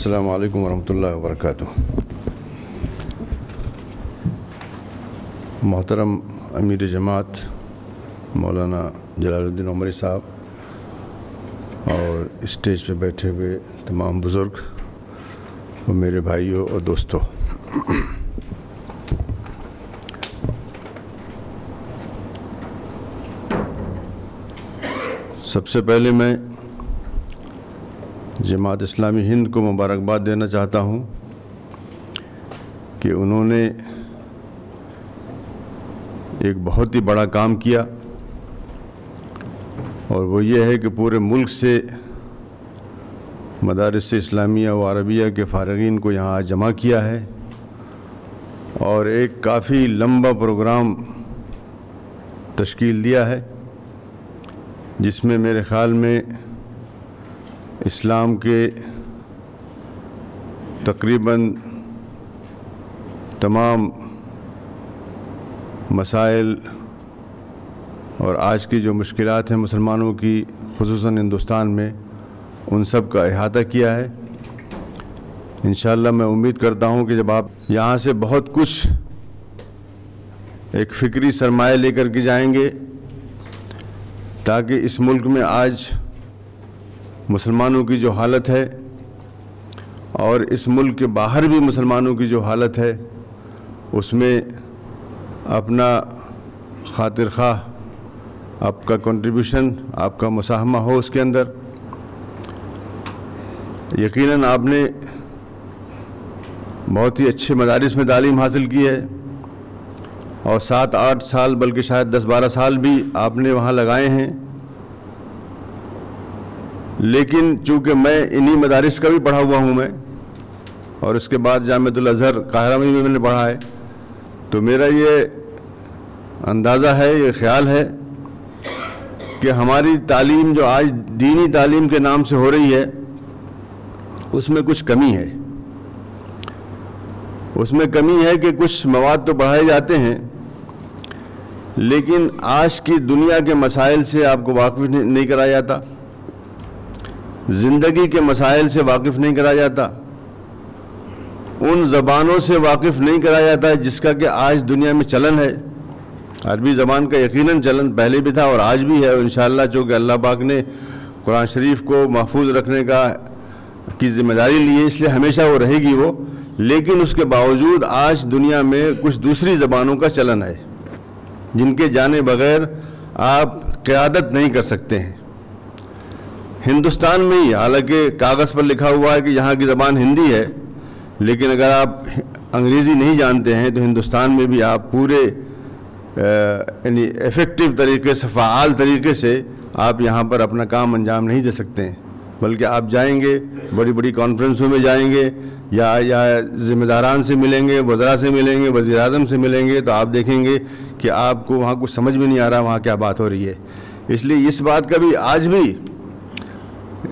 السلام علیکم ورحمۃ اللہ وبرکاتہ۔ محترم امیر جماعت مولانا جلال الدین عمری صاحب اور اسٹیج پہ بیٹھے ہوئے تمام بزرگ اور میرے بھائیوں اور دوستوں، سب سے پہلے میں جماعت اسلامی ہند کو مبارکباد دینا چاہتا ہوں کہ انہوں نے ایک بہت ہی بڑا کام کیا، اور وہ یہ ہے کہ پورے ملک سے مدارس اسلامیہ و عربیہ کے فارغین کو یہاں جمع کیا ہے اور ایک کافی لمبا پروگرام تشکیل دیا ہے، جس میں میرے خیال میں اسلام کے تقریباً تمام مسائل اور آج کی جو مشکلات ہیں مسلمانوں کی، خصوصاً ہندوستان میں، ان سب کا احاطہ کیا ہے۔ انشاءاللہ میں امید کرتا ہوں کہ جب آپ یہاں سے بہت کچھ ایک فکری سرمایہ لے کر کے جائیں گے، تاکہ اس ملک میں آج مسلمانوں کی جو حالت ہے اور اس ملک کے باہر بھی مسلمانوں کی جو حالت ہے، اس میں اپنا خاطر خواہ آپ کا کنٹریبیوشن، آپ کا مساہمہ ہو اس کے اندر۔ یقیناً آپ نے بہت ہی اچھے مدارس میں تعلیم حاصل کی ہے اور 7-8 سال بلکہ شاید 10-12 سال بھی آپ نے وہاں لگائے ہیں، لیکن چونکہ میں انہی مدارس کا بھی پڑھا ہوا ہوں میں، اور اس کے بعد جامعۃ الازہر قاہرہ میں بھی میں نے پڑھا ہے، تو میرا یہ اندازہ ہے، یہ خیال ہے کہ ہماری تعلیم جو آج دینی تعلیم کے نام سے ہو رہی ہے، اس میں کچھ کمی ہے۔ اس میں کمی ہے کہ کچھ مواد تو پڑھائے جاتے ہیں، لیکن آج کی دنیا کے مسائل سے آپ کو واقف نہیں کرایا جاتا، زندگی کے مسائل سے واقف نہیں کرایا جاتا، ان زبانوں سے واقف نہیں کرایا جاتا ہے جس کا کہ آج دنیا میں چلن ہے۔ عربی زبان کا یقیناً چلن پہلے بھی تھا اور آج بھی ہے، اور انشاءاللہ چونکہ اللہ پاک نے قرآن شریف کو محفوظ رکھنے کی ذمہ داری لی ہے، اس لیے ہمیشہ وہ رہے گی وہ، لیکن اس کے باوجود آج دنیا میں کچھ دوسری زبانوں کا چلن ہے جن کے جانے بغیر آپ قیادت نہیں کر سکتے ہیں۔ ہندوستان میں ہی حالانکہ کاغذ پر لکھا ہوا ہے کہ یہاں کی زبان ہندی ہے، لیکن اگر آپ انگریزی نہیں جانتے ہیں تو ہندوستان میں بھی آپ پورے یعنی ایفیکٹو طریقے سے، فعال طریقے سے آپ یہاں پر اپنا کام انجام نہیں دے سکتے ہیں، بلکہ آپ جائیں گے بڑی بڑی کانفرنسوں میں جائیں گے یا ذمہ داران سے ملیں گے، وزراء سے ملیں گے، وزیر اعظم سے ملیں گے، تو آپ دیکھیں گے کہ آپ کو وہاں کچھ سمجھ میں نہیں آ رہا وہاں کیا بات ہو رہی ہے۔ اس لیے اس بات کا بھی آج بھی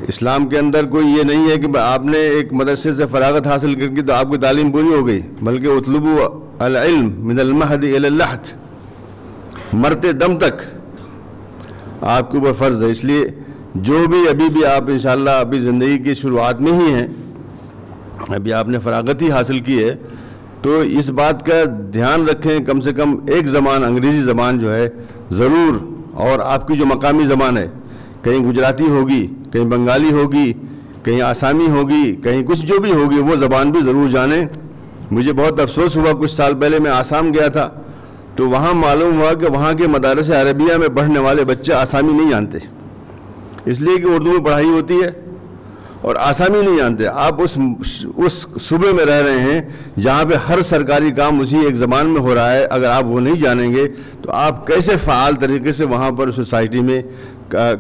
اسلام کے اندر کوئی یہ نہیں ہے کہ آپ نے ایک مدرسے سے فراغت حاصل کر کے تو آپ کی تعلیم پوری ہو گئی، بلکہ اطلبوا العلم من المہد الی اللحد، مرتے دم تک آپ کے اوپر فرض ہے۔ اس لیے جو بھی ابھی بھی آپ انشاءاللہ ابھی زندگی کی شروعات میں ہی ہیں، ابھی آپ نے فراغت ہی حاصل کی ہے، تو اس بات کا دھیان رکھیں، کم سے کم ایک زبان انگریزی زبان جو ہے ضرور، اور آپ کی جو مقامی زبان ہے، کہیں گجراتی ہوگی، کہیں بنگالی ہوگی، کہیں آسامی ہوگی، کہیں کچھ جو بھی ہوگی، وہ زبان بھی ضرور جانیں۔ مجھے بہت افسوس ہوا، کچھ سال پہلے میں آسام گیا تھا، تو وہاں معلوم ہوا کہ وہاں کے مدارس عربیہ میں پڑھنے والے بچے آسامی نہیں جانتے، اس لیے کہ اردو میں پڑھائی ہوتی ہے اور آسامی نہیں جانتے۔ آپ اس صوبے میں رہ رہے ہیں جہاں پہ ہر سرکاری کام اسی ایک زبان میں ہو رہا ہے، اگر آپ وہ نہیں جانیں گے تو آپ کیسے فعال طریقے سے وہاں پر سوسائٹی میں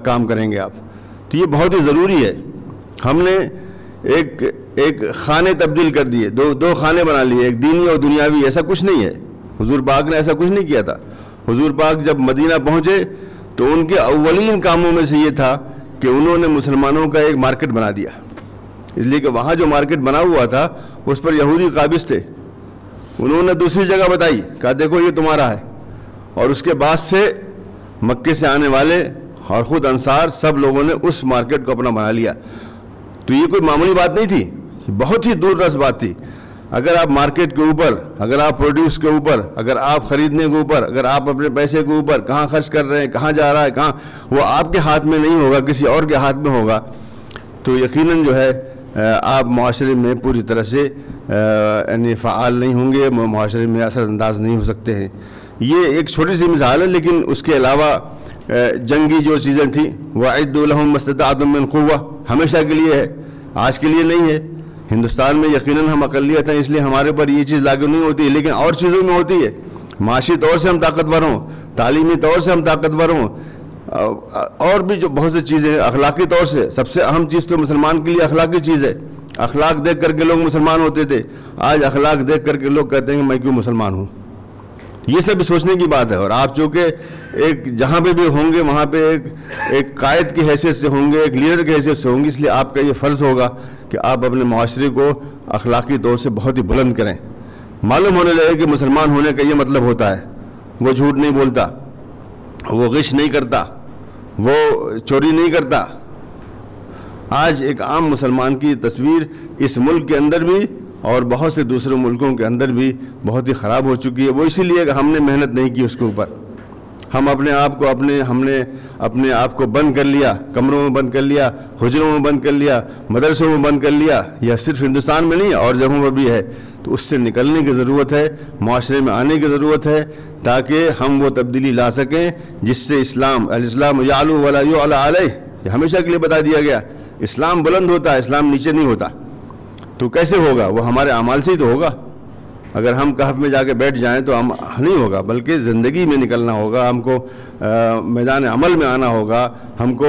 کام کریں گے آپ؟ تو یہ بہت ہی ضروری ہے۔ ہم نے ایک خانے تبدیل کر دیے، دو خانے بنا لیے، ایک دینی اور دنیاوی۔ ایسا کچھ نہیں ہے، حضور پاک نے ایسا کچھ نہیں کیا تھا۔ حضور پاک جب مدینہ پہنچے تو ان کے اولین کاموں میں سے یہ تھا کہ انہوں نے مسلمانوں کا ایک مارکیٹ بنا دیا، اس لیے کہ وہاں جو مارکیٹ بنا ہوا تھا اس پر یہودی قابض تھے۔ انہوں نے دوسری جگہ بتائی، کہا دیکھو یہ تمہارا ہے، اور اس کے بعد سے مکے سے آنے والے اور خود انصار سب لوگوں نے اس مارکیٹ کو اپنا بنا لیا۔ تو یہ کوئی معمولی بات نہیں تھی، بہت ہی دور رس بات تھی. اگر آپ مارکیٹ کے اوپر، اگر آپ پروڈیوس کے اوپر، اگر آپ خریدنے کے اوپر، اگر آپ اپنے پیسے کے اوپر کہاں خرچ کر رہے ہیں، کہاں جا رہا ہے، کہاں، وہ آپ کے ہاتھ میں نہیں ہوگا، کسی اور کے ہاتھ میں ہوگا، تو یقیناً جو ہے آپ معاشرے میں پوری طرح سے یعنی فعال نہیں ہوں گے، معاشرے میں اثر انداز نہیں ہو سکتے ہیں. یہ ایک چھوٹی سی مثال ہے، لیکن اس کے علاوہ جنگی جو چیزیں تھیں، وَأَعِدُّوا لَهُم مَا اسْتَطَعْتُم مِّن قُوَّةٍ، ہمیشہ کے لیے ہے، آج کے لیے نہیں ہے. ہندوستان میں یقیناً ہم اقلیت ہیں، اس لیے ہمارے پر یہ چیز لاگو نہیں ہوتی ہے، لیکن اور چیزوں میں ہوتی ہے. معاشی طور سے ہم طاقتور ہوں، تعلیمی طور سے ہم طاقتور ہوں، اور بھی جو بہت سی چیزیں ہیں. اخلاقی طور سے سب سے اہم چیز تو مسلمان کے لیے اخلاقی چیز ہے. اخلاق دیکھ کر کے لوگ مسلمان ہوتے تھے، آج اخلاق دیکھ کر کے لوگ کہتے ہیں کہ میں کیوں مسلمان ہوں. یہ سب سوچنے کی بات ہے. اور آپ چونکہ ایک جہاں پہ بھی ہوں گے وہاں پہ ایک قائد کی حیثیت سے ہوں گے، ایک لیڈر کی حیثیت سے ہوں گے، اس لیے آپ کا یہ فرض ہوگا کہ آپ اپنے معاشرے کو اخلاقی طور سے بہت ہی بلند کریں. معلوم ہونے لگے کہ مسلمان ہونے کا یہ مطلب ہوتا ہے، وہ جھوٹ نہیں بولتا، وہ غش نہیں کرتا، وہ چوری نہیں کرتا. آج ایک عام مسلمان کی تصویر اس ملک کے اندر بھی اور بہت سے دوسرے ملکوں کے اندر بھی بہت ہی خراب ہو چکی ہے. وہ اسی لیے کہ ہم نے محنت نہیں کی اس کے اوپر. ہم اپنے آپ کو بند کر لیا، کمروں میں بند کر لیا، حجروں میں بند کر لیا، مدرسوں میں بند کر لیا. یہ صرف ہندوستان میں نہیں اور جگہوں پر بھی ہے. تو اس سے نکلنے کی ضرورت ہے، معاشرے میں آنے کی ضرورت ہے، تاکہ ہم وہ تبدیلی لا سکیں جس سے الاسلام یعلو ولا یعلی علیہ، یہ ہمیشہ کے لیے بتا دیا گیا. اسلام بلند ہوتا ہے، اسلام نیچے نہیں ہوتا. تو کیسے ہوگا؟ وہ ہمارے اعمال سے ہی تو ہوگا. اگر ہم کہف میں جا کے بیٹھ جائیں تو ہم نہیں ہوگا، بلکہ زندگی میں نکلنا ہوگا، ہم کو میدان عمل میں آنا ہوگا، ہم کو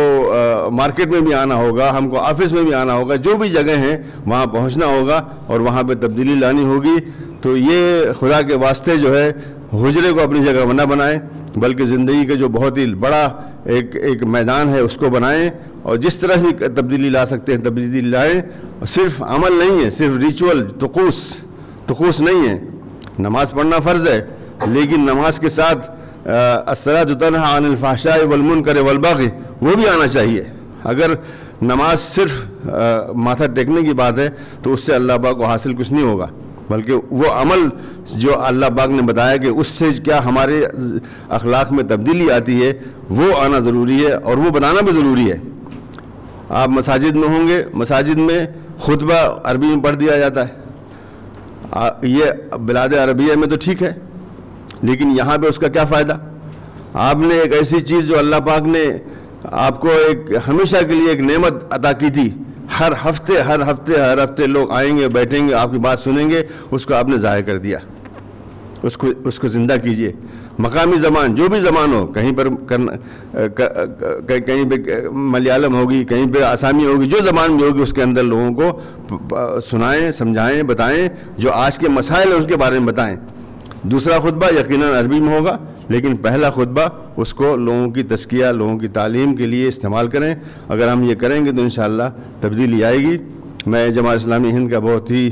مارکیٹ میں بھی آنا ہوگا، ہم کو آفس میں بھی آنا ہوگا، جو بھی جگہ ہیں وہاں پہنچنا ہوگا اور وہاں پہ تبدیلی لانی ہوگی. تو یہ خدا کے واسطے جو ہے حجرے کو اپنی جگہ نہ بنائیں، بلکہ زندگی کا جو بہت ہی بڑا ایک میدان ہے اس کو بنائیں، اور جس طرح ہی تبدیلی لا سکتے ہیں تبدیلی لائیں. صرف عمل نہیں ہے، صرف ریچول طقوس نہیں ہے. نماز پڑھنا فرض ہے، لیکن نماز کے ساتھ الصلاۃ تنہی عن الفحشاء والمنکر والبغی وہ بھی آنا چاہیے. اگر نماز صرف ماتھا ٹیکنے کی بات ہے تو اس سے اللہ پاک کو حاصل کچھ نہیں ہوگا، بلکہ وہ عمل جو اللہ پاک نے بتایا کہ اس سے کیا ہمارے اخلاق میں تبدیلی آتی ہے وہ آنا ضروری ہے، اور وہ بتانا بھی ضروری ہے. آپ مساجد میں ہوں گے، مساجد میں خطبہ عربی میں پڑھ دیا جاتا ہے. یہ بلاد عربیہ میں تو ٹھیک ہے، لیکن یہاں پہ اس کا کیا فائدہ؟ آپ نے ایک ایسی چیز جو اللہ پاک نے آپ کو ایک ہمیشہ کے لیے ایک نعمت عطا کی تھی، ہر ہفتے لوگ آئیں گے، بیٹھیں گے، آپ کی بات سنیں گے، اس کو آپ نے ضائع کر دیا. اس کو زندہ کیجئے. مقامی زبان جو بھی زبان ہو، کہیں پر کہیں پہ ملیالم ہوگی، کہیں پہ آسامی ہوگی، جو زبان بھی ہوگی اس کے اندر لوگوں کو سنائیں، سمجھائیں، بتائیں، جو آج کے مسائل ہیں اس کے بارے میں بتائیں. دوسرا خطبہ یقیناً عربی میں ہوگا، لیکن پہلا خطبہ اس کو لوگوں کی تزکیہ، لوگوں کی تعلیم کے لیے استعمال کریں. اگر ہم یہ کریں گے تو انشاءاللہ تبدیلی آئے گی. میں جماعت اسلامی ہند کا بہت ہی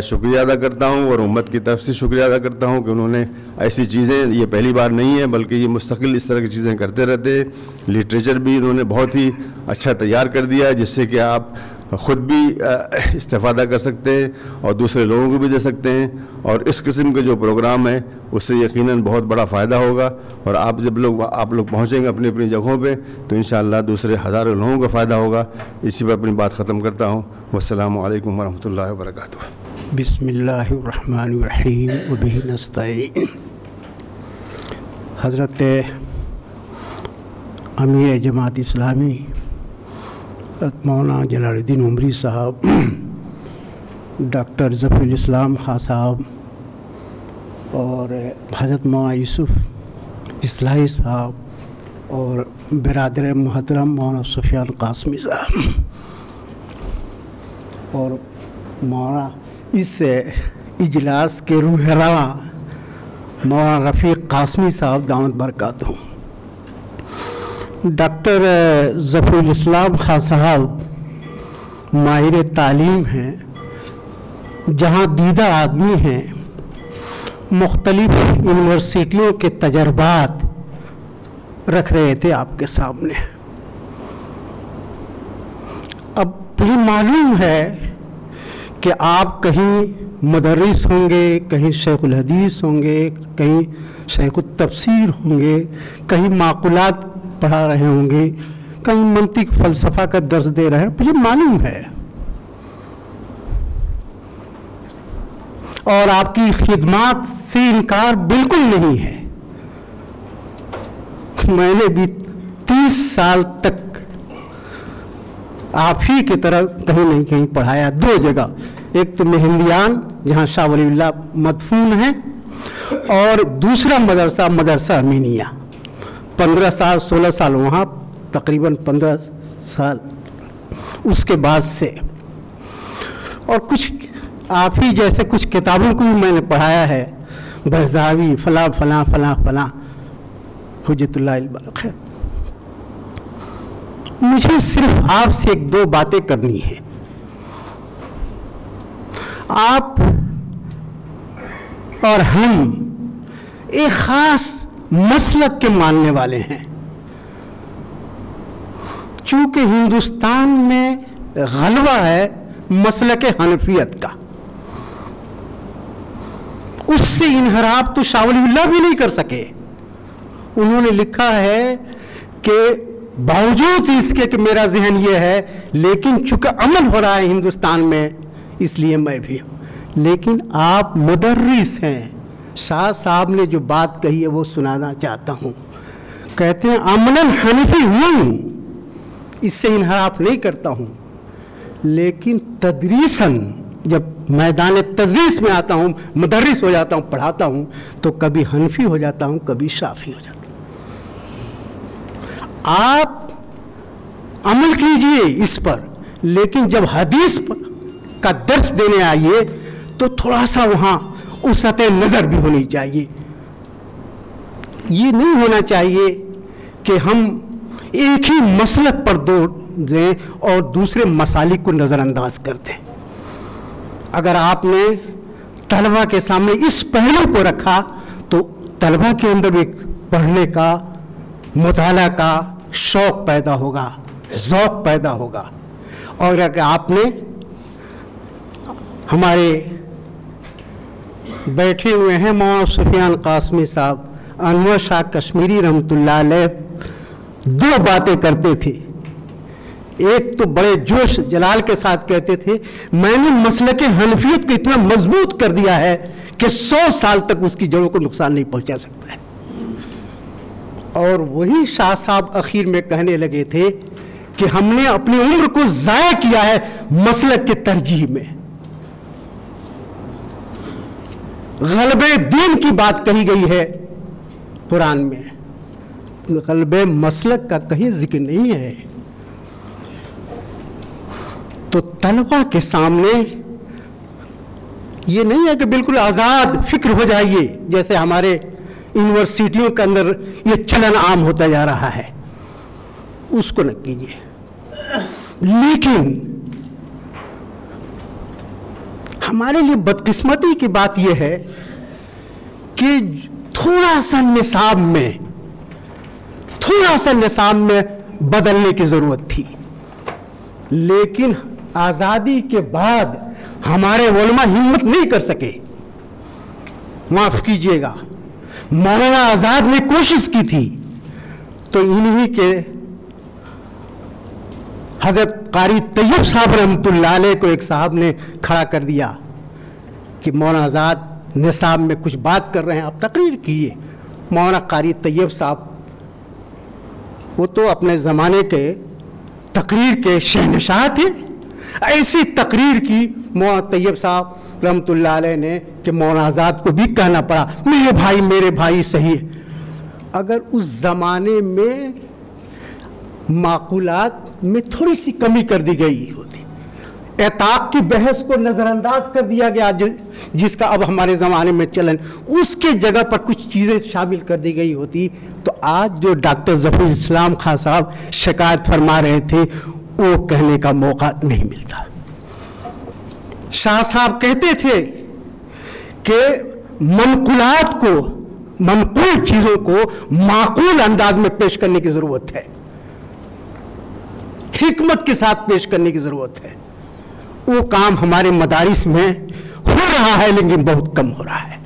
شکریہ ادا کرتا ہوں، اور امت کی طرف سے شکریہ ادا کرتا ہوں کہ انہوں نے ایسی چیزیں، یہ پہلی بار نہیں ہے بلکہ یہ مستقل اس طرح کی چیزیں کرتے رہتے ہیں. لٹریچر بھی انہوں نے بہت ہی اچھا تیار کر دیا ہے، جس سے کہ آپ خود بھی استفادہ کر سکتے ہیں اور دوسرے لوگوں کو بھی دے سکتے ہیں. اور اس قسم کے جو پروگرام ہیں اس سے یقیناً بہت بڑا فائدہ ہوگا. اور آپ لوگ پہنچیں گے اپنی اپنی جگہوں پہ تو انشاءاللہ دوسرے ہزاروں لوگوں کا فائدہ ہوگا. اسی پر اپنی بات ختم کرتا ہوں. والسلام علیکم ورحمۃ اللہ وبرکاتہ. بسم اللہ الرحمن الرحیم وبہ نستعین. حضرت امیر جماعت اسلامی مولانا جلال الدین عمری صاحب، ڈاکٹر ظفر الاسلام خان صاحب اور حضرت مولانا یوسف اصلاحی صاحب اور برادر محترم مولانا سفیان قاسمی صاحب اور مولانا اس اجلاس کے روح رواں مولانا رفیق قاسمی صاحب دامت برکاتہ. ڈاکٹر ظفر الاسلام خان صاحب ماہر تعلیم ہیں، جہاں دیدہ آدمی ہیں، مختلف یونیورسٹیوں کے تجربات رکھ رہے تھے آپ کے سامنے. اب یہ معلوم ہے کہ آپ کہیں مدرس ہوں گے، کہیں شیخ الحدیث ہوں گے، کہیں شیخ التفسیر ہوں گے، کہیں معقولات پڑھا رہے ہوں گے، کہیں منطق فلسفہ کا درس دے رہے ہیں، مجھے معلوم ہے، اور آپ کی خدمات سے انکار بالکل نہیں ہے۔ میں نے بھی 30 سال تک آپ ہی کی طرح کہیں نہیں کہیں پڑھایا، 2 جگہ، ایک تو مہندیان جہاں شاہ ولی اللہ مدفون ہیں، اور دوسرا مدرسہ امینیہ، 15 سال 16 سال وہاں، تقریباً 15 سال اس کے بعد سے، اور کچھ آپ ہی جیسے کچھ کتابوں کو بھی میں نے پڑھایا ہے، بہزاوی فلاں فلاں فلاں فلاں، حجت اللہ الباقر۔ مجھے صرف آپ سے 1-2 باتیں کرنی ہے۔ آپ اور ہم ایک خاص مسلک کے ماننے والے ہیں، چونکہ ہندوستان میں غلبہ ہے مسلک حنفیت کا، اس سے انحراف تو شاہ ولی اللہ بھی نہیں کر سکے۔ انہوں نے لکھا ہے کہ باوجود اس کے کہ میرا ذہن یہ ہے، لیکن چونکہ عمل ہو رہا ہے ہندوستان میں اس لیے میں بھی ہوں۔ لیکن آپ مدرس ہیں، شاہ صاحب نے جو بات کہی ہے وہ سنانا چاہتا ہوں۔ کہتے ہیں عملاً حنفی ہوں، اس سے انحراف نہیں کرتا ہوں، لیکن تدریساً جب میدان تدریس میں آتا ہوں، مدرس ہو جاتا ہوں، پڑھاتا ہوں، تو کبھی حنفی ہو جاتا ہوں، کبھی شافعی ہو جاتا ہوں۔ آپ عمل کیجئے اس پر، لیکن جب حدیث کا درس دینے آئیے تو تھوڑا سا وہاں وسعت نظر بھی ہونی چاہیے۔ یہ نہیں ہونا چاہیے کہ ہم ایک ہی مسلک پر زور دیں اور دوسرے مسالک کو نظر انداز کر دیں۔ اگر آپ نے طلبہ کے سامنے اس پہلو کو رکھا تو طلبہ کے اندر ایک پڑھنے کا، مطالعہ کا شوق پیدا ہوگا، ذوق پیدا ہوگا۔ اور اگر آپ نے ہمارے بیٹھے ہوئے ہیں مولانا سفیان قاسمی صاحب، انور شاہ کشمیری رحمۃ اللہ علیہ 2 باتیں کرتے تھے۔ ایک تو بڑے جوش جلال کے ساتھ کہتے تھے میں نے مسلک حنفیت کو اتنا مضبوط کر دیا ہے کہ 100 سال تک اس کی جڑوں کو نقصان نہیں پہنچا سکتا ہے۔ اور وہی شاہ صاحب اخیر میں کہنے لگے تھے کہ ہم نے اپنی عمر کو ضائع کیا ہے مسلک کے ترجیح میں۔ غلبہ دین کی بات کہی گئی ہے قرآن میں، غلبہ مسلک کا کہیں ذکر نہیں ہے۔ تو طلبہ کے سامنے یہ نہیں ہے کہ بالکل آزاد فکر ہو جائیے، جیسے ہمارے یونیورسٹیوں کے اندر یہ چلن عام ہوتا جا رہا ہے، اس کو نہ کیجیے۔ لیکن ہمارے لیے بدقسمتی کی بات یہ ہے کہ تھوڑا سا نصاب میں بدلنے کی ضرورت تھی، لیکن آزادی کے بعد ہمارے علماء ہمت نہیں کر سکے۔ معاف کیجئے گا، مولانا آزاد نے کوشش کی تھی تو انہی کے حضرت قاری طیب صاحب رحمۃ اللہ علیہ کو ایک صاحب نے کھڑا کر دیا کہ مولانا آزاد نصاب میں کچھ بات کر رہے ہیں، آپ تقریر کیے۔ مولانا قاری طیب صاحب وہ تو اپنے زمانے کے تقریر کے شہنشاہ تھے، ایسی تقریر کی مولانا طیب صاحب رحمۃ اللہ علیہ نے کہ مولانا آزاد کو بھی کہنا پڑا میرے بھائی صحیح ہے۔ اگر اس زمانے میں معقولات میں تھوڑی سی کمی کر دی گئی ہوتی، اعتاق کی بحث کو نظر انداز کر دیا گیا جس کا اب ہمارے زمانے میں چلن، اس کے جگہ پر کچھ چیزیں شامل کر دی گئی ہوتی تو آج جو ڈاکٹر ظفر اسلام خان صاحب شکایت فرما رہے تھے وہ کہنے کا موقع نہیں ملتا۔ شاہ صاحب کہتے تھے کہ منقولات کو، منقول چیزوں کو معقول انداز میں پیش کرنے کی ضرورت ہے، حکمت کے ساتھ پیش کرنے کی ضرورت ہے، وہ کام ہمارے مدارس میں ہو رہا ہے لیکن بہت کم ہو رہا ہے.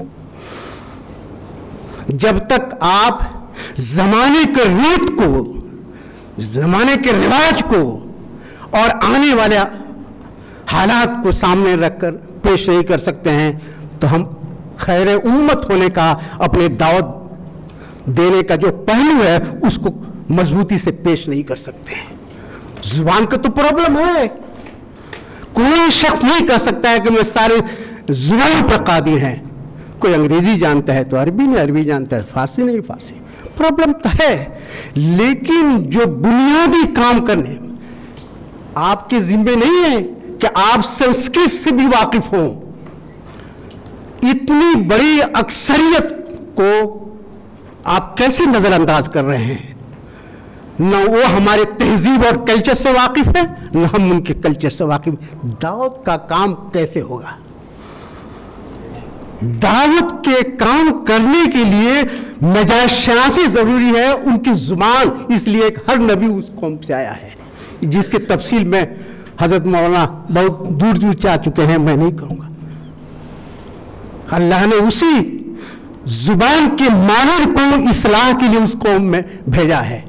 جب تک آپ زمانے کے ریت کو، زمانے کے رواج کو اور آنے والے حالات کو سامنے رکھ کر پیش نہیں کر سکتے ہیں تو ہم خیر امت ہونے کا، اپنے دعوت دینے کا جو پہلو ہے اس کو مضبوطی سے پیش نہیں کر سکتے ہیں. زبان کا تو پرابلم ہے. کوئی شخص نہیں کہہ سکتا ہے کہ میں سارے زبان پر قادر ہیں. کوئی انگریزی جانتا ہے تو عربی نہیں، عربی جانتا ہے فارسی نہیں فارسی. پرابلم تو ہے، لیکن جو بنیادی کام کرنے آپ کے ذمے نہیں ہے کہ آپ سنسکرت سے بھی واقف ہوں. اتنی بڑی اکثریت کو آپ کیسے نظر انداز کر رہے ہیں؟ نہ وہ ہمارے تہذیب اور کلچر سے واقف ہے، نہ ہم ان کے کلچر سے واقف ہیں. دعوت کا کام کیسے ہوگا؟ دعوت کے کام کرنے کے لیے مجاز شناسی ضروری ہے، ان کی زبان. اس لیے ہر نبی اس قوم سے آیا ہے، جس کی تفصیل میں حضرت مولانا بہت دور دور جا چکے ہیں، میں نہیں کروں گا. اللہ نے اسی زبان کے ماہر کو اصلاح کے لیے اس قوم میں بھیجا ہے.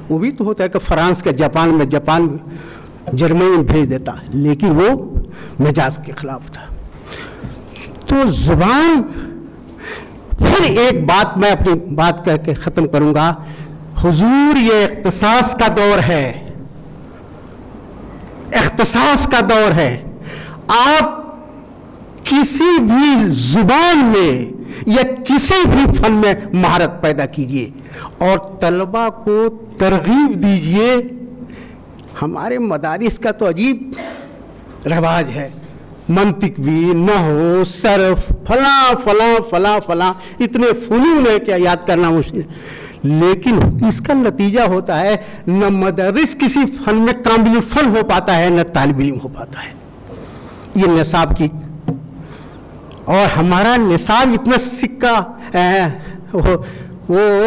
وہ بھی تو ہوتا ہے کہ فرانس کے جاپان میں جرمنی میں بھیج دیتا، لیکن وہ مجاز کے خلاف تھا. تو زبان. پھر ایک بات میں اپنی بات کر کے ختم کروں گا. حضور یہ اختصاص کا دور ہے، اختصاص کا دور ہے. آپ کسی بھی زبان میں یا کسی بھی فن میں مہارت پیدا کیجئے اور طلبہ کو ترغیب دیجئے. ہمارے مدارس کا تو عجیب رواج ہے، منطق بھی، نحو، صرف، فلاں فلاں فلاں فلاں، اتنے فنون ہے کیا یاد کرنا مشکل. لیکن اس کا نتیجہ ہوتا ہے نہ مدرس کسی فن میں کامل فن ہو پاتا ہے، نہ طالب علم ہو پاتا ہے. یہ نصاب کی، اور ہمارا نصاب اتنا سکہ وہ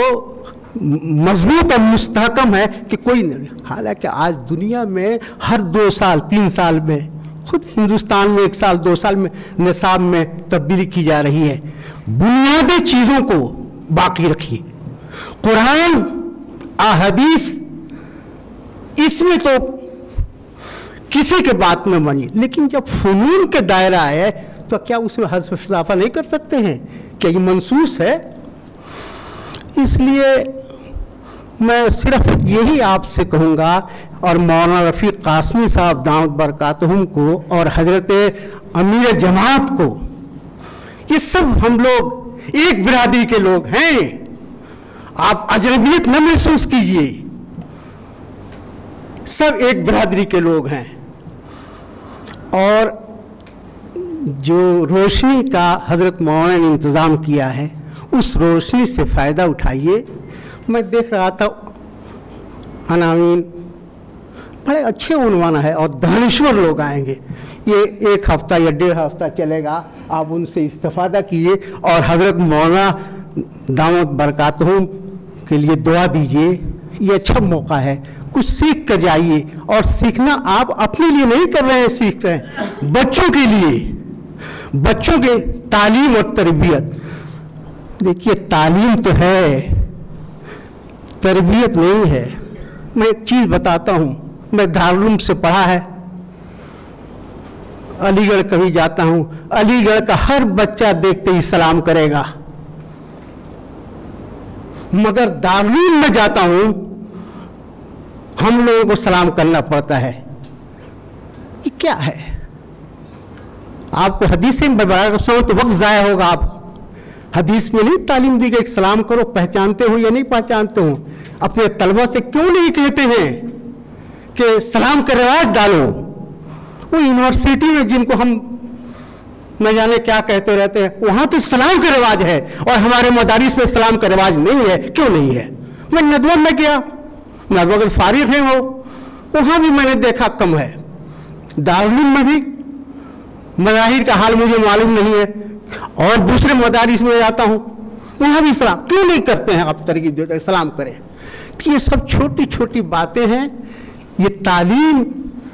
مضبوط اور مستحکم ہے کہ کوئی نہیں. حالانکہ آج دنیا میں ہر 2 سال 3 سال میں، خود ہندوستان میں 1 سال 2 سال میں نصاب میں تبدیلی کی جا رہی ہے. بنیادی چیزوں کو باقی رکھیے. قرآن، احادیث، اس میں تو کسی کے بات میں مانی، لیکن جب فنون کے دائرہ ہے تو کیا اس میں حذف اضافہ نہیں کر سکتے ہیں؟ کیا یہ منصوص ہے؟ اس لیے میں صرف یہی آپ سے کہوں گا، اور مولانا رفیق قاسمی صاحب دامت برکاتہم کو اور حضرت امیر جماعت کو، یہ سب ہم لوگ ایک برادری کے لوگ ہیں. آپ اجنبیت نہ محسوس کیجئے، سب ایک برادری کے لوگ ہیں. اور جو روشنی کا حضرت مولانا نے انتظام کیا ہے، اس روشنی سے فائدہ اٹھائیے. میں دیکھ رہا تھا عناوین بڑے اچھے عنوان ہے اور دانشور لوگ آئیں گے. یہ 1 ہفتہ یا 1.5 ہفتہ چلے گا، آپ ان سے استفادہ کیجیے اور حضرت مولانا دامت برکاتہم کے لیے دعا دیجیے. یہ اچھا موقع ہے، کچھ سیکھ کر جائیے. اور سیکھنا آپ اپنے لیے نہیں کر رہے ہیں، سیکھ رہے ہیں بچوں کے لیے، بچوں کے تعلیم اور تربیت. دیکھیے تعلیم تو ہے، تربیت نہیں ہے. میں ایک چیز بتاتا ہوں، میں دارالعلوم سے پڑھا ہے، علی گڑھ کبھی جاتا ہوں، علی گڑھ کا ہر بچہ دیکھتے ہی سلام کرے گا. مگر دارالعلوم میں جاتا ہوں، ہم لوگوں کو سلام کرنا پڑتا ہے. یہ کیا ہے؟ آپ کو حدیث میں بتا تو وقت ضائع ہوگا. آپ حدیث میں نہیں تعلیم دی گئی سلام کرو، پہچانتے ہو یا نہیں پہچانتے ہو؟ اپنے طلبہ سے کیوں نہیں کہتے ہیں کہ سلام کا رواج ڈالو؟ وہ یونیورسٹی میں جن کو ہم نہ جانے کیا کہتے رہتے ہیں، وہاں تو سلام کا رواج ہے، اور ہمارے مدارس میں سلام کا رواج نہیں ہے. کیوں نہیں ہے؟ میں ندوہ میں گیا، ندوہ اگر فارغ ہیں وہ، وہاں بھی میں نے دیکھا کم ہے. دارالعلوم میں بھی مظاہر کا حال مجھے معلوم نہیں ہے، اور دوسرے مدارس میں جاتا ہوں وہاں بھی سلام کیوں نہیں کرتے ہیں؟ آپ ترغیب دیتے ہیں سلام کریں. تو یہ سب چھوٹی چھوٹی باتیں ہیں. یہ تعلیم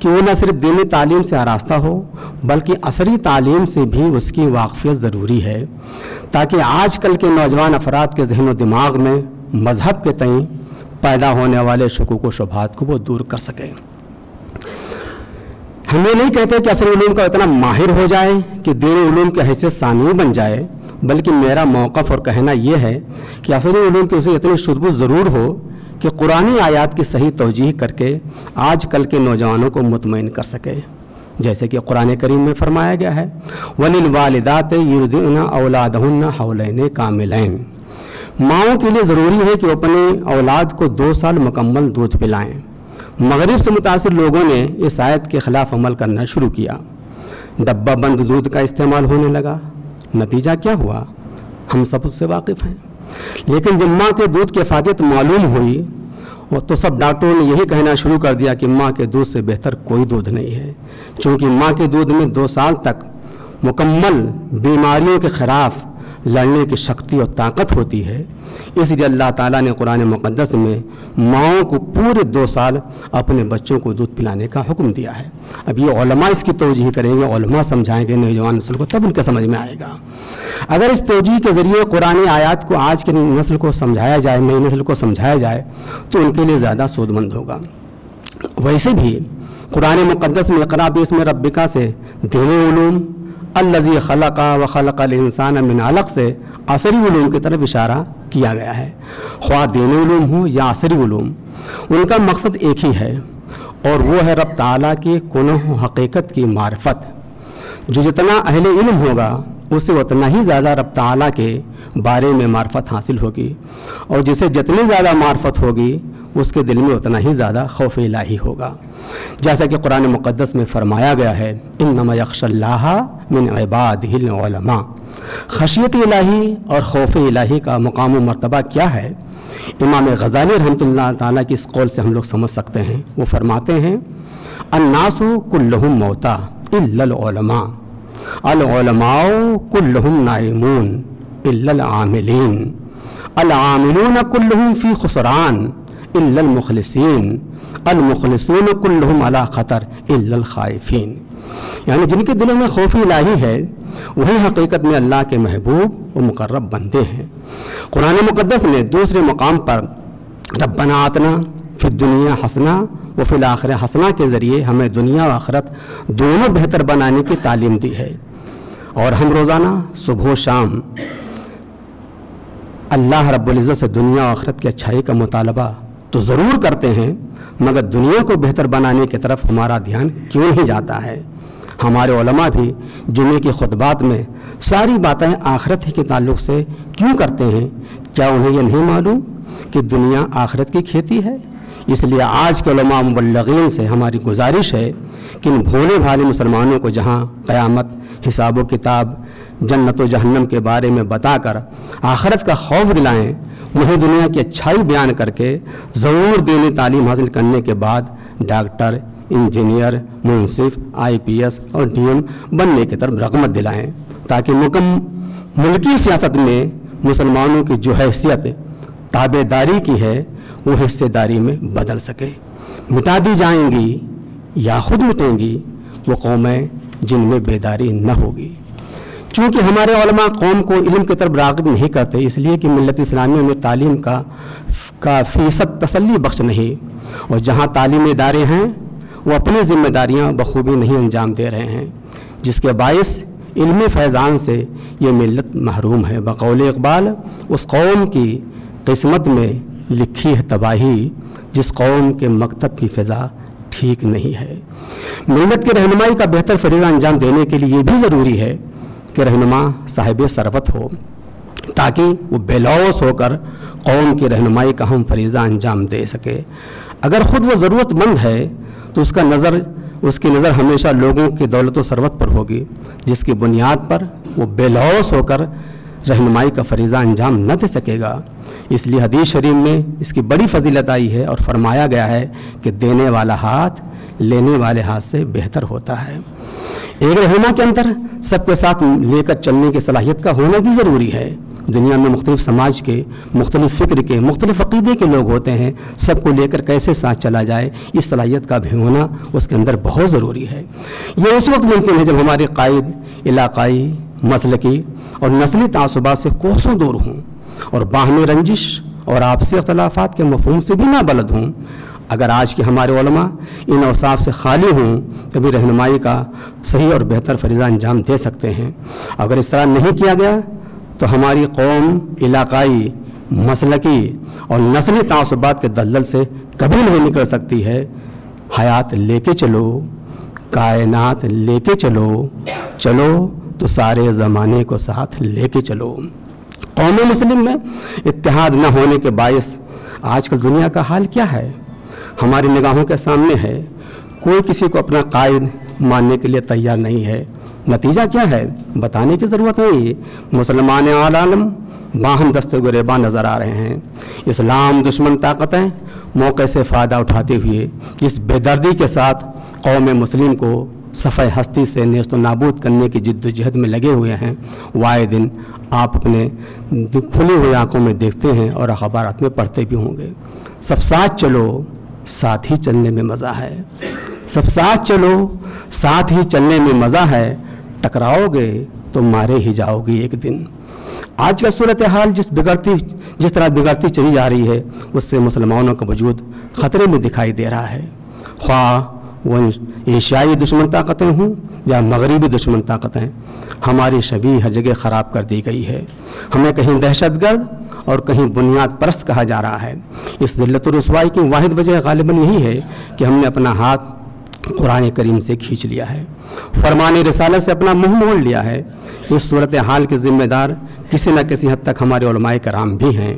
کہ وہ نہ صرف دینی تعلیم سے آراستہ ہو بلکہ عصری تعلیم سے بھی اس کی واقفیت ضروری ہے، تاکہ آج کل کے نوجوان افراد کے ذہن و دماغ میں مذہب کے تئیں پیدا ہونے والے شکوک و شبہات کو وہ دور کر سکے۔ ہم یہ نہیں کہتے کہ عصری علوم کا اتنا ماہر ہو جائے کہ دینی علوم کے حیثیت ثانوی بن جائے، بلکہ میرا موقف اور کہنا یہ ہے کہ عصری علوم کی اسے اتنی شدت ضرور ہو کہ قرآنی آیات کی صحیح توجیہ کر کے آج کل کے نوجوانوں کو مطمئن کر سکے، جیسے کہ قرآن کریم میں فرمایا گیا ہے وَلِلْوَالِدَاتِ يُرْضِعْنَ أَوْلَادَهُنَّ حَوْلَيْنِ كَامِلَيْنِ، ماؤں کے لیے ضروری ہے کہ وہ اپنے اولاد کو 2 سال مکمل دودھ پلائیں۔ مغرب سے متاثر لوگوں نے اس آیت کے خلاف عمل کرنا شروع کیا، ڈبہ بند دودھ کا استعمال ہونے لگا، نتیجہ کیا ہوا ہم سب اس سے واقف ہیں۔ لیکن جب ماں کے دودھ کی افادیت معلوم ہوئی تو سب ڈاکٹروں نے یہی کہنا شروع کر دیا کہ ماں کے دودھ سے بہتر کوئی دودھ نہیں ہے، چونکہ ماں کے دودھ میں 2 سال تک مکمل بیماریوں کے خلاف لڑنے کی شکتی اور طاقت ہوتی ہے۔ اس لیے اللہ تعالیٰ نے قرآن مقدس میں ماؤں کو پورے 2 سال اپنے بچوں کو دودھ پلانے کا حکم دیا ہے۔ اب یہ علماء اس کی توجیہ کریں گے، علماء سمجھائیں گے نوجوان نسل کو، تب ان کے سمجھ میں آئے گا۔ اگر اس توجیہ کے ذریعے قرآن آیات کو آج کی نسل کو سمجھایا جائے، نئی نسل کو سمجھایا جائے تو ان کے لیے زیادہ سود مند ہوگا۔ ویسے بھی قرآن مقدس میں اقرأ باسم ربک سے دینی علوم، الذی خلق وخلق الانسان من علق سے عصری علوم کی طرف اشارہ کیا گیا ہے۔ خواہ دینی علوم ہوں یا عصری علوم، ان کا مقصد ایک ہی ہے، اور وہ ہے رب تعالیٰ کی کنہ و حقیقت کی معرفت۔ جو جتنا اہل علم ہوگا اسے اتنا ہی زیادہ رب تعالیٰ کے بارے میں معرفت حاصل ہوگی، اور جسے جتنی زیادہ معرفت ہوگی اس کے دل میں اتنا ہی زیادہ خوف الہی ہوگا، جیسا کہ قرآن مقدس میں فرمایا گیا ہے انما یخشی اللہ من عبادہ العلماء۔ خشیت الہی اور خوف الہی کا مقام و مرتبہ کیا ہے؟ امام غزالی رحمۃ اللہ تعالیٰ کی اس قول سے ہم لوگ سمجھ سکتے ہیں۔ وہ فرماتے ہیں الناس کلہم موتا الا العلماء، العلماء کلہم نائمون الا العاملین، العاملون کلہم فی خسران الا المخلصین، المخلصون کلہم علی خطر الا الخائفین۔ یعنی جن کے دلوں میں خوف الہی ہے وہی حقیقت میں اللہ کے محبوب و مقرب بندے ہیں۔ قرآن مقدس نے دوسرے مقام پر ربنا آتنا فی الدنیا حسنہ و فی الآخرہ حسنہ کے ذریعے ہمیں دنیا و آخرت دونوں بہتر بنانے کی تعلیم دی ہے، اور ہم روزانہ صبح و شام اللہ رب العزت سے دنیا و آخرت کی اچھائی کا مطالبہ تو ضرور کرتے ہیں، مگر دنیا کو بہتر بنانے کی طرف ہمارا دھیان کیوں نہیں جاتا ہے؟ ہمارے علماء بھی جمعے کے خطبات میں ساری باتیں آخرت ہی کے تعلق سے کیوں کرتے ہیں؟ کیا انہیں یہ نہیں معلوم کہ دنیا آخرت کی کھیتی ہے؟ اس لیے آج کے علماء مبلغین سے ہماری گزارش ہے کہ ان بھولے بھالے مسلمانوں کو جہاں قیامت، حساب و کتاب، جنت و جہنم کے بارے میں بتا کر آخرت کا خوف دلائیں، وہیں دنیا کی اچھائی بیان کر کے ضرور دینی تعلیم حاصل کرنے کے بعد ڈاکٹر، انجینئر، منصف، IPS اور DM بننے کی طرف رغبت دلائیں، تاکہ ملکی سیاست میں مسلمانوں کی جو حیثیت تابع داری کی ہے وہ حصے داری میں بدل سکے۔ مٹا دی جائیں گی یا خود مٹیں گی وہ قومیں جن میں بیداری نہ ہوگی۔ چونکہ ہمارے علماء قوم کو علم کی طرف راغب نہیں کرتے، اس لیے کہ ملت اسلامیہ میں تعلیم کا فیصد تسلی بخش نہیں، اور جہاں تعلیمی ادارے ہیں وہ اپنی ذمہ داریاں بخوبی نہیں انجام دے رہے ہیں، جس کے باعث علمی فیضان سے یہ ملت محروم ہے۔ بقول اقبال، اس قوم کی قسمت میں لکھی ہے تباہی جس قوم کے مکتب کی فضا ٹھیک نہیں ہے۔ ملت کی رہنمائی کا بہتر فریضہ انجام دینے کے لیے یہ بھی ضروری ہے کہ رہنما صاحب ثروت ہو، تاکہ وہ بے لوث ہو کر قوم کی رہنمائی کا ہم فریضہ انجام دے سکے۔ اگر خود وہ ضرورت مند ہے تو اس کی نظر ہمیشہ لوگوں کی دولت و ثروت پر ہوگی، جس کی بنیاد پر وہ بے لوث ہو کر رہنمائی کا فریضہ انجام نہ دے سکے گا۔ اس لیے حدیث شریف میں اس کی بڑی فضیلت آئی ہے اور فرمایا گیا ہے کہ دینے والا ہاتھ لینے والے ہاتھ سے بہتر ہوتا ہے۔ ایک رہنما کے اندر سب کے ساتھ لے کر چلنے کی صلاحیت کا ہونا بھی ضروری ہے، دنیا میں مختلف سماج کے، مختلف فکر کے، مختلف عقیدے کے لوگ ہوتے ہیں، سب کو لے کر کیسے ساتھ چلا جائے، اس صلاحیت کا بھی ہونا اس کے اندر بہت ضروری ہے۔ یہ اس وقت ممکن ہے جب ہمارے قائد علاقائی، مسلکی اور نسلی تعصبات سے کوسوں دور ہوں اور باہمی رنجش اور آپسی اختلافات کے مفہوم سے بھی نہ بلد ہوں۔ اگر آج کے ہمارے علماء ان اوصاف سے خالی ہوں تبھی رہنمائی کا صحیح اور بہتر فریضہ انجام دے سکتے ہیں۔ اگر اس طرح نہیں کیا گیا تو ہماری قوم علاقائی، مسلکی اور نسلی تعصبات کے دلدل سے کبھی نہیں نکل سکتی ہے۔ حیات لے کے چلو، کائنات لے کے چلو، چلو تو سارے زمانے کو ساتھ لے کے چلو۔ قوم مسلم میں اتحاد نہ ہونے کے باعث آج کل دنیا کا حال کیا ہے ہماری نگاہوں کے سامنے ہے۔ کوئی کسی کو اپنا قائد ماننے کے لیے تیار نہیں ہے۔ نتیجہ کیا ہے بتانے کی ضرورت نہیں۔ مسلمان عالم باہم دستے گریباں نظر آ رہے ہیں۔ اسلام دشمن طاقتیں موقع سے فائدہ اٹھاتے ہوئے اس بے دردی کے ساتھ قوم مسلم کو صفحہ ہستی سے نیست و نابود کرنے کی جد و جہد میں لگے ہوئے ہیں۔ وائے دن آپ اپنے کھلی ہوئی آنکھوں میں دیکھتے ہیں اور اخبارات میں پڑھتے بھی ہوں گے۔ سب ساتھ چلو، ساتھ ہی چلنے میں مزہ ہے۔ سب ساتھ چلو، ساتھ ہی چلنے میں مزہ ہے۔ ٹکراؤ گے تو مارے ہی جاؤ گے ایک دن۔ آج کا صورتحال جس طرح بگڑتی چلی جا رہی ہے اس سے مسلمانوں کا وجود خطرے میں دکھائی دے رہا ہے، خواہ وہ ایشیائی دشمن طاقتیں ہوں یا مغربی دشمن طاقتیں۔ ہماری شبیہ ہر جگہ خراب کر دی گئی ہے۔ ہمیں کہیں دہشت گرد اور کہیں بنیاد پرست کہا جا رہا ہے۔ اس ذلت و رسوائی کی واحد وجہ غالباً یہی ہے کہ ہم نے اپنا ہاتھ قرآن کریم سے کھینچ لیا ہے، فرمان رسالت سے اپنا منہ موڑ لیا ہے۔ اس صورتحال کے ذمہ دار کسی نہ کسی حد تک ہمارے علماء کرام بھی ہیں۔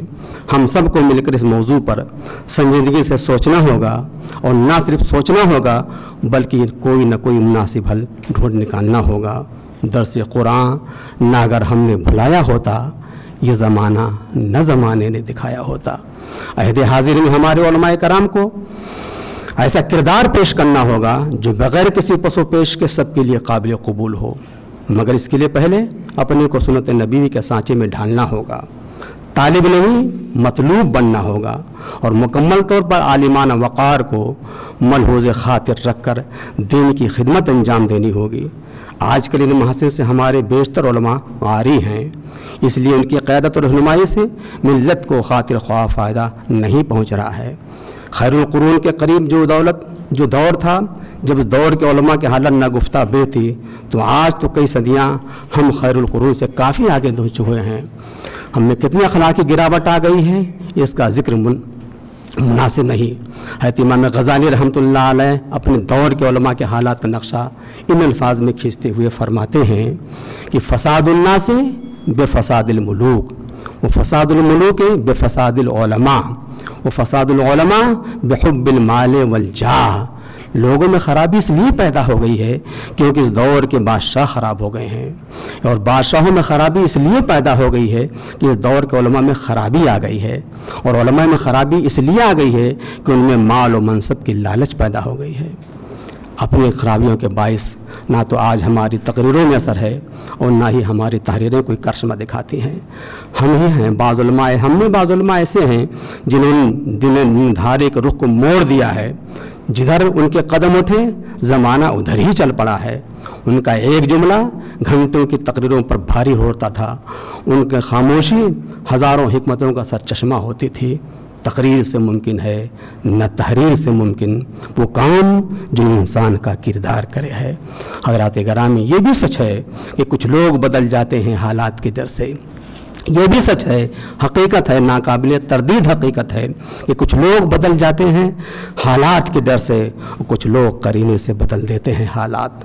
ہم سب کو مل کر اس موضوع پر سنجیدگی سے سوچنا ہوگا، اور نہ صرف سوچنا ہوگا بلکہ کوئی نہ کوئی مناسب حل ڈھونڈ نکالنا ہوگا۔ درس قرآن نہ اگر ہم نے بھلایا ہوتا، یہ زمانہ نہ زمانے نے دکھایا ہوتا۔ عہد حاضر میں ہمارے علماء کرام کو ایسا کردار پیش کرنا ہوگا جو بغیر کسی پس و پیش کے سب کے لیے قابل قبول ہو، مگر اس کے لیے پہلے اپنے کو سنت نبوی کے سانچے میں ڈھالنا ہوگا۔ طالب نہیں مطلوب بننا ہوگا اور مکمل طور پر عالمانہ وقار کو ملحوظ خاطر رکھ کر دین کی خدمت انجام دینی ہوگی۔ آج کل ان محاسن سے ہمارے بیشتر علماء عاری ہیں، اس لیے ان کی قیادت اور رہنمائی سے ملت کو خاطر خواہ فائدہ نہیں پہنچ رہا ہے۔ خیر القرون کے قریب جو دور تھا جب اس دور کے علماء کی حالت ناگفتہ بے تھی، تو آج تو کئی صدیاں ہم خیر القرون سے کافی آگے دو چکے ہیں۔ ہم میں کتنی اخلاقی گراوٹ آ گئی ہے اس کا ذکر مناسب نہیں۔ حضرت امام غزالی رحمۃ اللہ علیہ اپنے دور کے علماء کے حالات کا نقشہ ان الفاظ میں کھینچتے ہوئے فرماتے ہیں کہ فساد الناس بے فساد الملوک، و فساد الملوک بے فساد العلماء، و فساد العلماء بحب المال والجاہ۔ لوگوں میں خرابی اس لیے پیدا ہو گئی ہے کیونکہ اس دور کے بادشاہ خراب ہو گئے ہیں، اور بادشاہوں میں خرابی اس لیے پیدا ہو گئی ہے کہ اس دور کے علماء میں خرابی آ گئی ہے، اور علماء میں خرابی اس لیے آ گئی ہے کہ ان میں مال و منصب کی لالچ پیدا ہو گئی ہے۔ اپنی خرابیوں کے باعث نہ تو آج ہماری تقریروں میں اثر ہے اور نہ ہی ہماری تحریریں کوئی کرشمہ دکھاتی ہیں۔ ہم ہی ہیں بعض علماء ایسے ہیں جنہوں نے دن دھارے کے رخ کو موڑ دیا ہے۔ جدھر ان کے قدم اٹھے زمانہ ادھر ہی چل پڑا ہے۔ ان کا ایک جملہ گھنٹوں کی تقریروں پر بھاری ہوتا تھا، ان کی خاموشی ہزاروں حکمتوں کا سرچشمہ ہوتی تھی۔ تقریر سے ممکن ہے نہ تحریر سے ممکن وہ کام جو انسان کا کردار کرے ہے۔ حضرات گرامی، یہ بھی سچ ہے کہ کچھ لوگ بدل جاتے ہیں حالات کی ڈر سے، یہ بھی سچ ہے، حقیقت ہے، ناقابل تردید حقیقت ہے کہ کچھ لوگ بدل جاتے ہیں حالات کے ڈر سے، کچھ لوگ قرینے سے بدل دیتے ہیں حالات۔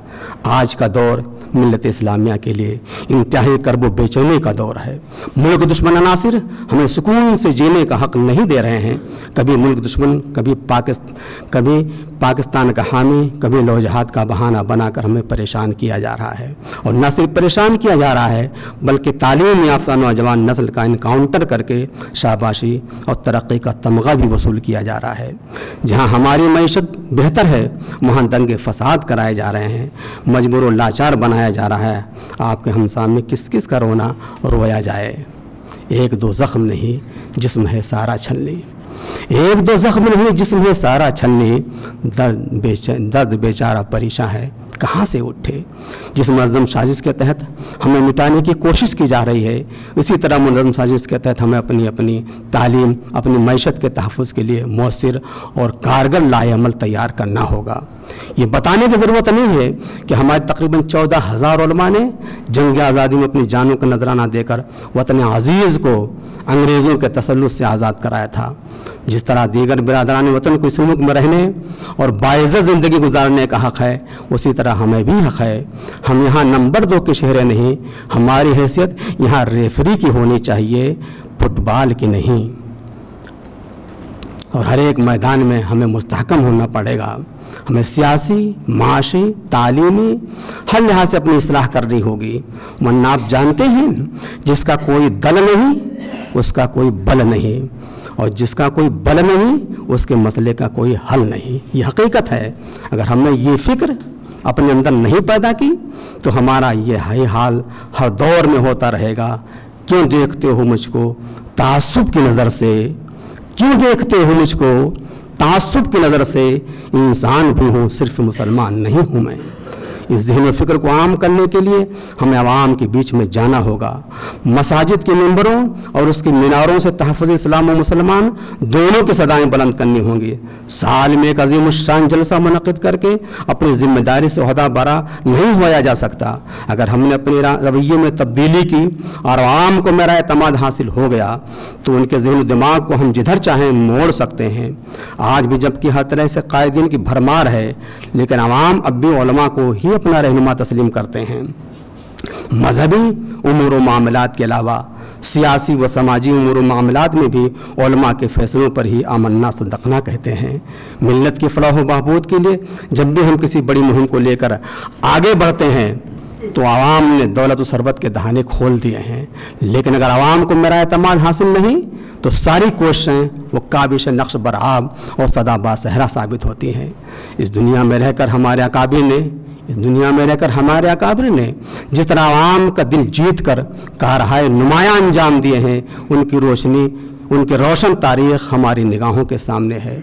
آج کا دور ملت اسلامیہ کے لیے انتہائی کرب و بے چینی کا دور ہے۔ ملک دشمن عناصر ہمیں سکون سے جینے کا حق نہیں دے رہے ہیں۔ کبھی ملک دشمن، کبھی پاکستان کا حامی، کبھی لو جہاد کا بہانہ بنا کر ہمیں پریشان کیا جا رہا ہے، اور نہ صرف پریشان کیا جا رہا ہے بلکہ تعلیم یافتہ نوجوان نسل کا انکاؤنٹر کر کے شاباشی اور ترقی کا تمغہ بھی وصول کیا جا رہا ہے۔ جہاں ہماری معیشت بہتر ہے وہاں دنگے فساد کرائے جا رہے ہیں، مجبور و لاچار بنایا جا رہا ہے۔ آپ کے ہم سامنے کس کس کا رونا رویا جائے۔ ایک دو زخم نہیں جسم ہے سارا چھلنی، ایک دو زخم نہیں جسم ہے سارا چھلنی، درد بیچارہ پریشاں ہے کہاں سے اٹھے۔ جس منظم سازش کے تحت ہمیں مٹانے کی کوشش کی جا رہی ہے، اسی طرح منظم سازش کے تحت ہمیں اپنی تعلیم، اپنی معیشت کے تحفظ کے لیے مؤثر اور کارگر لائحہ عمل تیار کرنا ہوگا۔ یہ بتانے کی ضرورت نہیں ہے کہ ہمارے تقریباً 14,000 علماء نے جنگ آزادی میں اپنی جانوں کا نذرانہ دے کر وطن عزیز کو انگریزوں کے تسلط سے آزاد کرایا تھا۔ جس طرح دیگر برادران وطن کو اس ملک میں رہنے اور باعزت زندگی گزارنے کا حق ہے، اسی طرح ہمیں بھی حق ہے۔ ہم یہاں نمبر 2 کے شہرے نہیں، ہماری حیثیت یہاں ریفری کی ہونی چاہیے، فٹ بال کی نہیں۔ اور ہر ایک میدان میں ہمیں مستحکم ہونا پڑے گا، ہمیں سیاسی، معاشی، تعلیمی ہر لحاظ سے اپنی اصلاح کرنی ہوگی، ورنہ آپ جانتے ہیں جس کا کوئی دل نہیں اس کا کوئی بل نہیں، اور جس کا کوئی بل نہیں اس کے مسئلے کا کوئی حل نہیں۔ یہ حقیقت ہے۔ اگر ہم نے یہ فکر اپنے اندر نہیں پیدا کی تو ہمارا یہ حال ہر دور میں ہوتا رہے گا۔ کیوں دیکھتے ہو مجھ کو تعصب کی نظر سے، کیوں دیکھتے ہو مجھ کو تعصب کی نظر سے، انسان بھی ہوں صرف مسلمان نہیں ہوں میں۔ اس ذہن و فکر کو عام کرنے کے لیے ہمیں عوام کے بیچ میں جانا ہوگا، مساجد کے ممبروں اور اس کے میناروں سے تحفظ اسلام و مسلمان دونوں کی صدائیں بلند کرنی ہوں گی۔ سال میں ایک عظیم الشان جلسہ منعقد کر کے اپنی ذمہ داری سے عہدہ برا نہیں ہوا جا سکتا۔ اگر ہم نے اپنے رویے میں تبدیلی کی اور عوام کو میرا اعتماد حاصل ہو گیا تو ان کے ذہن و دماغ کو ہم جدھر چاہیں موڑ سکتے ہیں۔ آج بھی جبکہ ہر طرح سے قائدین کی بھرمار ہے، لیکن عوام اب بھی علماء کو ہی اپنا رہنما تسلیم کرتے ہیں۔ مذہبی امور و معاملات کے علاوہ سیاسی و سماجی امور و معاملات میں بھی علماء کے فیصلوں پر ہی آمنا صدقنا کہتے ہیں۔ ملت کی فلاح و بہبود کے لیے جب بھی ہم کسی بڑی مہم کو لے کر آگے بڑھتے ہیں تو عوام نے دولت و ثروت کے دہانے کھول دیے ہیں، لیکن اگر عوام کو میرا اعتماد حاصل نہیں تو ساری کوششیں وہ کابش نقش برآب اور سدا با صحرا ثابت ہوتی ہیں۔ اس دنیا میں رہ کر ہمارے اکابر نے جس طرح عوام کا دل جیت کر کارہائے نمایاں انجام دیے ہیں، ان کی روشنی، ان کی روشن تاریخ ہماری نگاہوں کے سامنے ہے۔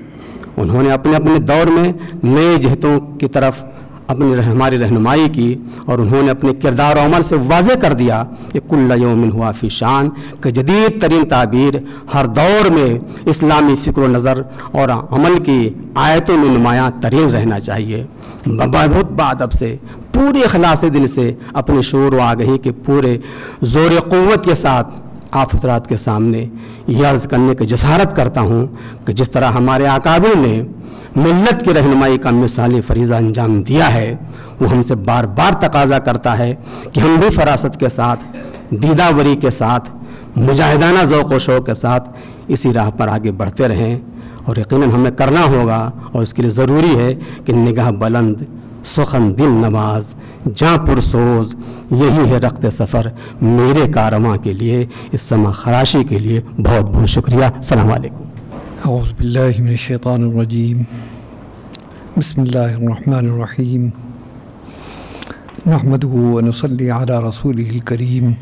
انہوں نے اپنے دور میں نئے جہتوں کی طرف ہماری رہنمائی کی، اور انہوں نے اپنے کردار و عمل سے واضح کر دیا کہ کل یوم ہوا فی شان، کہ جدید ترین تعبیر ہر دور میں اسلامی فکر و نظر اور عمل کی آیتوں میں نمایاں ترین رہنا چاہیے۔ بہت بادب سے، پورے اخلاص دل سے، اپنے شعور و آگہی کے پورے زور قوت کے ساتھ آپ حضرات کے سامنے یہ عرض کرنے کی جسارت کرتا ہوں کہ جس طرح ہمارے اکابر نے ملت کی رہنمائی کا مثالی فریضہ انجام دیا ہے، وہ ہم سے بار بار تقاضا کرتا ہے کہ ہم بھی فراست کے ساتھ، دیداوری کے ساتھ، مجاہدانہ ذوق و شوق کے ساتھ اسی راہ پر آگے بڑھتے رہیں، اور یقیناً ہمیں کرنا ہوگا، اور اس کے لیے ضروری ہے کہ نگاہ بلند، سخن دل نواز، جاں پرسوز، یہی ہے رخت سفر میرے کارواں کے لیے، اس سما خراشی کے لیے بہت بہت شکریہ۔ السلام علیکم۔ اعوذ باللہ من الشیطان الرجیم، بسم اللہ الرحمن الرحیم، نحمده ونصلی علی رسولہ الکریم،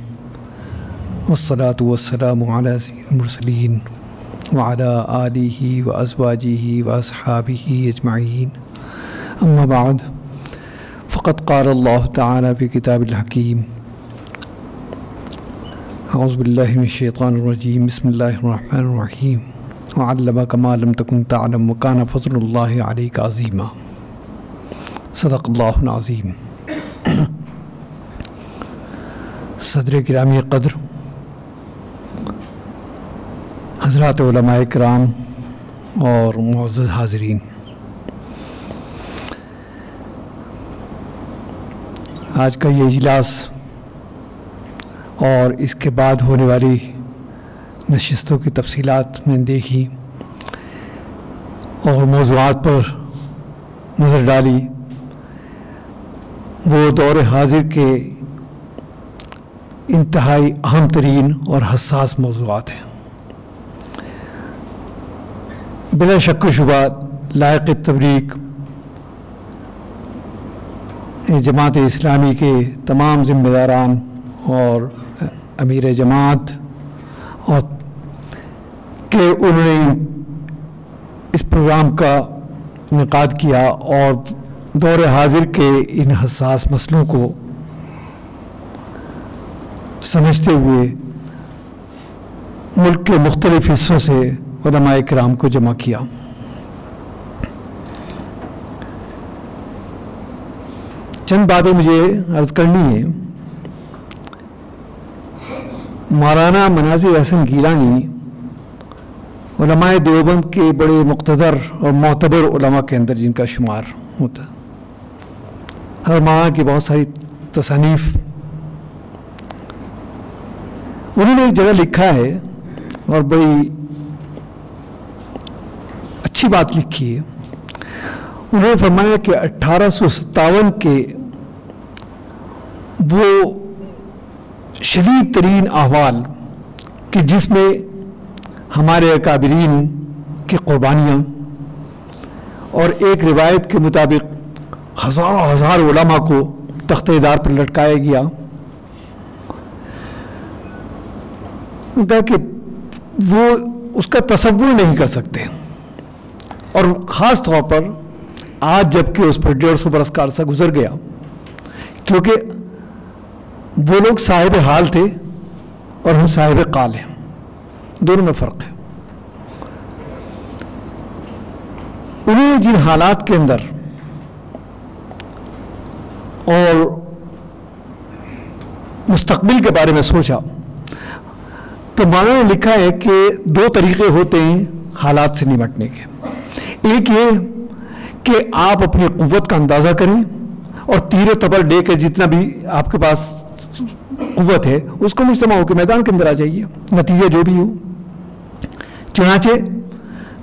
والصلاة والسلام علی سید المرسلین وعلی آلہ وازواجہ واصحابہ اجمعین، اما بعد، فقد قال اللہ تعالی فی کتاب الحکیم، اعوذ باللہ من الشیطان الرجیم، بسم اللہ الرحمن الرحیم، وعلمک ما لم تکن تعلم وکان فضل اللہ علیک عظیما، صدق اللہ العظیم۔ صدر گرامی قدر، حضرات علماء کرام اور معزز حاضرین، آج کا یہ اجلاس اور اس کے بعد ہونے والی نشستوں کی تفصیلات میں دیکھی اور موضوعات پر نظر ڈالی، وہ دور حاضر کے انتہائی اہم ترین اور حساس موضوعات ہیں۔ بلا شک و شبہ لائق تبریک جماعت اسلامی کے تمام ذمہ داران اور امیر جماعت انہوں نے اس پروگرام کا انعقاد کیا اور دور حاضر کے ان حساس مسئلوں کو سمجھتے ہوئے ملک کے مختلف حصوں سے علماء کرام کو جمع کیا. چند باتیں مجھے عرض کرنی ہیں. مولانا مناظر احسن گیلانی علماء دیوبند کے بڑے مقتدر اور معتبر علماء کے اندر جن کا شمار ہوتا. حضرت مولانا کی بہت ساری تصانیف انہوں نے ایک جگہ لکھا ہے اور بڑی اچھی بات لکھی ہے. انہوں نے فرمایا کہ 1857 کے وہ شدید ترین احوال کہ جس میں ہمارے اکابرین کی قربانیاں اور ایک روایت کے مطابق ہزار علماء کو تختہ دار پر لٹکایا گیا، کہ وہ اس کا تصور نہیں کر سکتے. اور خاص طور پر آج جب کہ اس پر 150 برس کا عرصہ گزر گیا، کیونکہ وہ لوگ صاحب حال تھے اور ہم صاحب قال ہیں، دونوں میں فرق ہے. انہوں نے جن حالات کے اندر اور مستقبل کے بارے میں سوچا تو مولانا نے لکھا ہے کہ 2 طریقے ہوتے ہیں حالات سے نمٹنے کے. ایک یہ کہ آپ اپنی قوت کا اندازہ کریں اور تیر و تبر لے کر جتنا بھی آپ کے پاس قوت ہے اس کو مجتمع ہو کے میدان کے اندر آ جائیے، نتیجہ جو بھی ہو. چنانچہ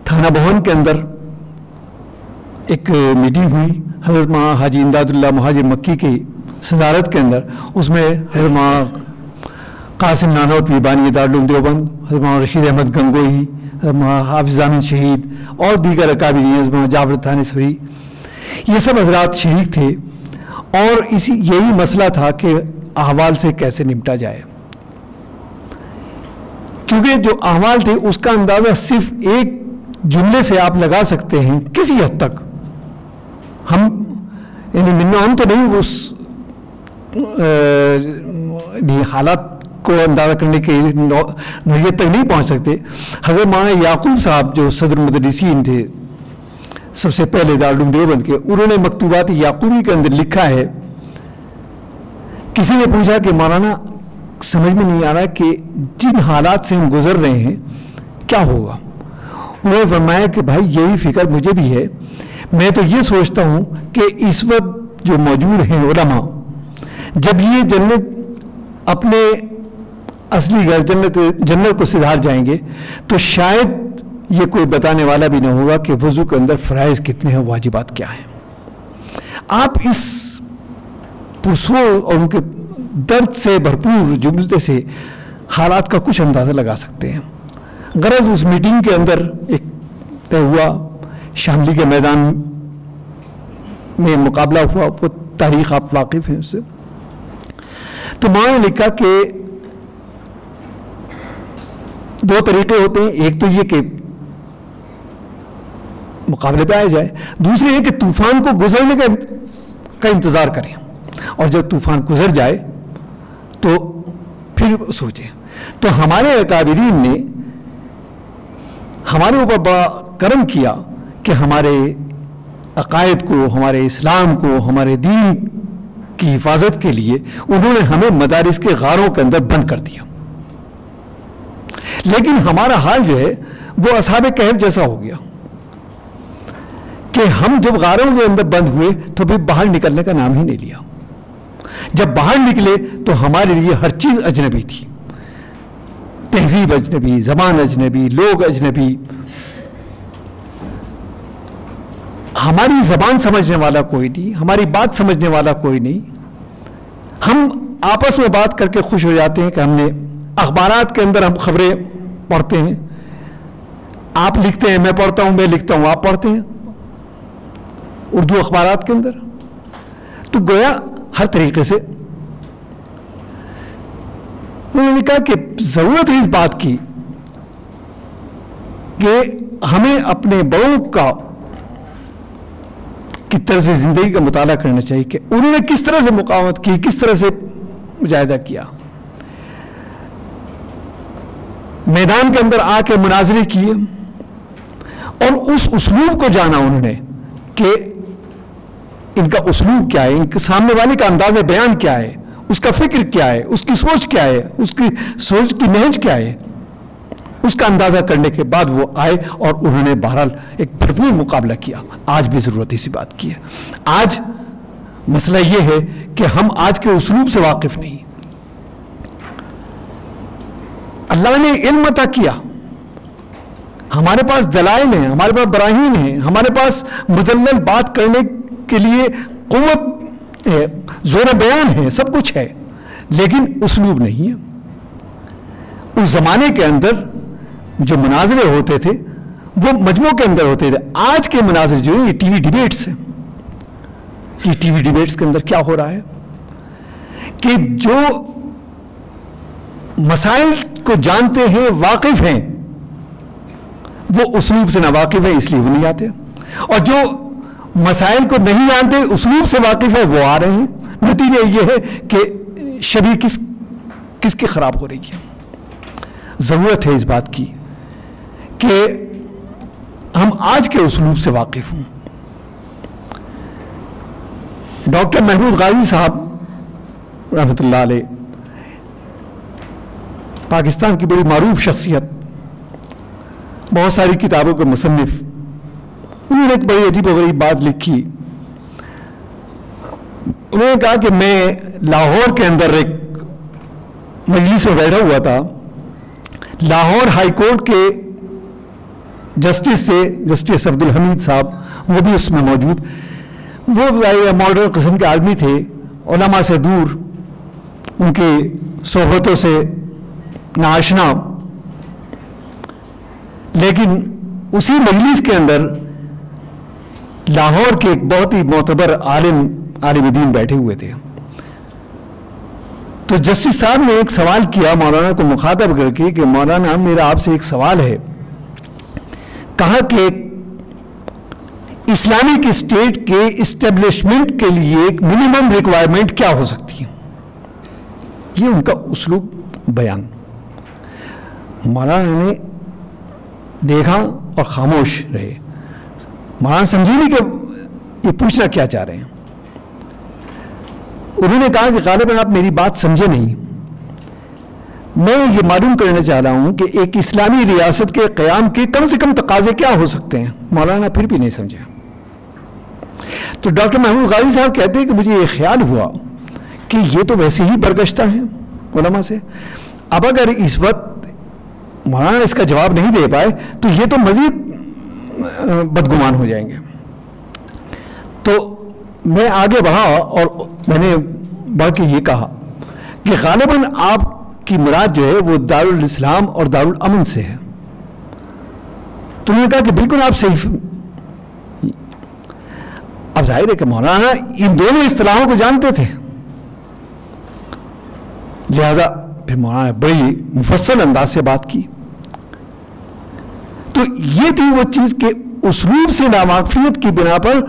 تھانہ بہن کے اندر ایک میٹنگ ہوئی حضرت ماں حاجی امداد اللہ مہاجر مکی کی صدارت کے اندر. اس میں حضرت ماں قاسم نانوتوی بانی دارالعلوم دیوبند، حضرت ماں رشید احمد گنگوہی، حضرت ماں حافظ امین شہید اور دیگر اکابرین، حضرت ماں جعفر تھانسوری، یہ سب حضرات شریک تھے. اور یہی مسئلہ تھا کہ احوال سے کیسے نمٹا جائے، کیونکہ جو احوال تھے اس کا اندازہ صرف ایک جملے سے آپ لگا سکتے ہیں کسی حد تک. ہم یعنی ہم تو نہیں اس حالات کو اندازہ کرنے کے نوعیت تک نہیں پہنچ سکتے. حضرت مولانا یعقوب صاحب جو صدر مدرسین تھے سب سے پہلے دارالعلوم دیوبند کے، انہوں نے مکتوبات یعقوبی کے اندر لکھا ہے، کسی نے پوچھا کہ مولانا سمجھ میں نہیں آ رہا کہ جن حالات سے ہم گزر رہے ہیں کیا ہوگا. انہوں نے فرمایا کہ بھائی یہی فکر مجھے بھی ہے. میں تو یہ سوچتا ہوں کہ اس وقت جو موجود ہیں علماء، جب یہ جنت اپنے اصلی گھر جنت کو سدھار جائیں گے تو شاید یہ کوئی بتانے والا بھی نہ ہوگا کہ وضو کے اندر فرائض کتنے ہیں، واجبات کیا ہیں. آپ اس پرسور اور ان کے درد سے بھرپور جملے سے حالات کا کچھ اندازہ لگا سکتے ہیں. غرض اس میٹنگ کے اندر ایک طے ہوا، شاملی کے میدان میں مقابلہ ہوا، وہ تاریخ آپ واقف ہیں اس سے. تو ماں نے لکھا کہ 2 طریقے ہوتے ہیں. ایک تو یہ کہ مقابلے پہ آیا جائے، دوسرے یہ کہ طوفان کو گزرنے کا انتظار کریں اور جب طوفان گزر جائے تو پھر سوچیں. تو ہمارے اکابرین نے ہمارے اوپر بڑا کرم کیا کہ ہمارے عقائد کو، ہمارے اسلام کو، ہمارے دین کی حفاظت کے لیے انہوں نے ہمیں مدارس کے غاروں کے اندر بند کر دیا. لیکن ہمارا حال جو ہے وہ اصحاب کہف جیسا ہو گیا کہ ہم جب غاروں کے اندر بند ہوئے تو پھر باہر نکلنے کا نام ہی نہیں لیا. جب باہر نکلے تو ہمارے لیے ہر چیز اجنبی تھی، تہذیب اجنبی، زبان اجنبی، لوگ اجنبی. ہماری زبان سمجھنے والا کوئی نہیں، ہماری بات سمجھنے والا کوئی نہیں. ہم آپس میں بات کر کے خوش ہو جاتے ہیں کہ ہم نے اخبارات کے اندر ہم خبریں پڑھتے ہیں، آپ لکھتے ہیں میں پڑھتا ہوں، میں لکھتا ہوں آپ پڑھتے ہیں اردو اخبارات کے اندر. تو گویا ہر طریقے سے انہوں نے کہا کہ ضرورت ہے اس بات کی کہ ہمیں اپنے بڑوں کی طرز زندگی کا مطالعہ کرنا چاہیے کہ انہوں نے کس طرح سے مقاومت کی، کس طرح سے مجاہدہ کیا، میدان کے اندر آ کے مناظرے کیے اور اس اسلوب کو جانا انہوں نے کہ ان کا اسلوب کیا ہے، ان کے سامنے والے کا انداز بیان کیا ہے، اس کا فکر کیا ہے، اس کی سوچ کیا ہے، اس کی سوچ کی نہج کیا ہے، اس کا اندازہ کرنے کے بعد وہ آئے اور انہوں نے بہرحال ایک بھرپور مقابلہ کیا۔ آج بھی ضرورت اسی بات کی ہے۔ آج مسئلہ یہ ہے کہ ہم آج کے اسلوب سے واقف نہیں۔ اللہ نے علم عطا کیا، ہمارے پاس دلائل ہیں، ہمارے پاس براہین ہیں، ہمارے پاس مدلل بات کرنے کے لیے قوت ہے، زور بیان ہے، سب کچھ ہے، لیکن اسلوب نہیں ہے۔ اس زمانے کے اندر جو مناظرے ہوتے تھے وہ مجموع کے اندر ہوتے تھے۔ آج کے مناظرے جو ہیں یہ ٹی وی ڈیبیٹس ہیں۔ یہ ٹی وی ڈیبیٹس کے اندر کیا ہو رہا ہے کہ جو مسائل کو جانتے ہیں، واقف ہیں، وہ اسلوب سے ناواقف ہیں، اس لیے وہ نہیں آتے، اور جو مسائل کو نہیں جانتے، اسلوب سے واقف ہے، وہ آ رہے ہیں۔ نتیجہ یہ ہے کہ شبیہ کس کی خراب ہو رہی ہے۔ ضرورت ہے اس بات کی کہ ہم آج کے اسلوب سے واقف ہوں۔ ڈاکٹر محمود غازی صاحب رحمۃ اللہ علیہ، پاکستان کی بڑی معروف شخصیت، بہت ساری کتابوں کے مصنف، انہوں نے ایک بڑی عجیب و غریب بات لکھی۔ انہوں نے کہا کہ میں لاہور کے اندر ایک مجلس میں بیٹھا ہوا تھا، لاہور ہائی کورٹ کے جسٹس عبدالحمید صاحب وہ بھی اس میں موجود، وہ ماڈرن قسم کے آدمی تھے، علماء سے دور، ان کی صحبتوں سے ناآشنا، لیکن اسی مجلس کے اندر لاہور کے ایک بہت ہی معتبر عالم دین بیٹھے ہوئے تھے۔ تو جسٹس صاحب نے ایک سوال کیا مولانا کو مخاطب کر کے کہ مولانا میرا آپ سے ایک سوال ہے، کہا کہ اسلامک اسٹیٹ کے اسٹیبلشمنٹ کے لیے ایک منیمم ریکوائرمنٹ کیا ہو سکتی ہے؟ یہ ان کا اسلوب بیان۔ مولانا نے دیکھا اور خاموش رہے۔ مولانا سمجھے نہیں کہ یہ پوچھنا کیا چاہ رہے ہیں۔ انہوں نے کہا کہ غالباً آپ میری بات سمجھے نہیں، میں یہ معلوم کرنا چاہ رہا ہوں کہ ایک اسلامی ریاست کے قیام کے کم سے کم تقاضے کیا ہو سکتے ہیں۔ مولانا پھر بھی نہیں سمجھا۔ تو ڈاکٹر محمود غازی صاحب کہتے ہیں کہ مجھے یہ خیال ہوا کہ یہ تو ویسے ہی برگشتہ ہیں علماء سے، اب اگر اس وقت مولانا اس کا جواب نہیں دے پائے تو یہ تو مزید بدگمان ہو جائیں گے۔ تو میں آگے بڑھا اور میں نے بڑھ کے یہ کہا کہ غالباً آپ کی مراد جو ہے وہ دارالاسلام اور دارالامن سے ہے۔ تو نے کہا کہ بالکل آپ صحیح۔ اب ظاہر ہے کہ مولانا ان دونوں اصطلاحوں کو جانتے تھے، لہذا پھر مولانا نے بڑی مفصل انداز سے بات کی۔ تو یہ تھی وہ چیز کہ اسلوب سے ناواقفیت کی بنا پر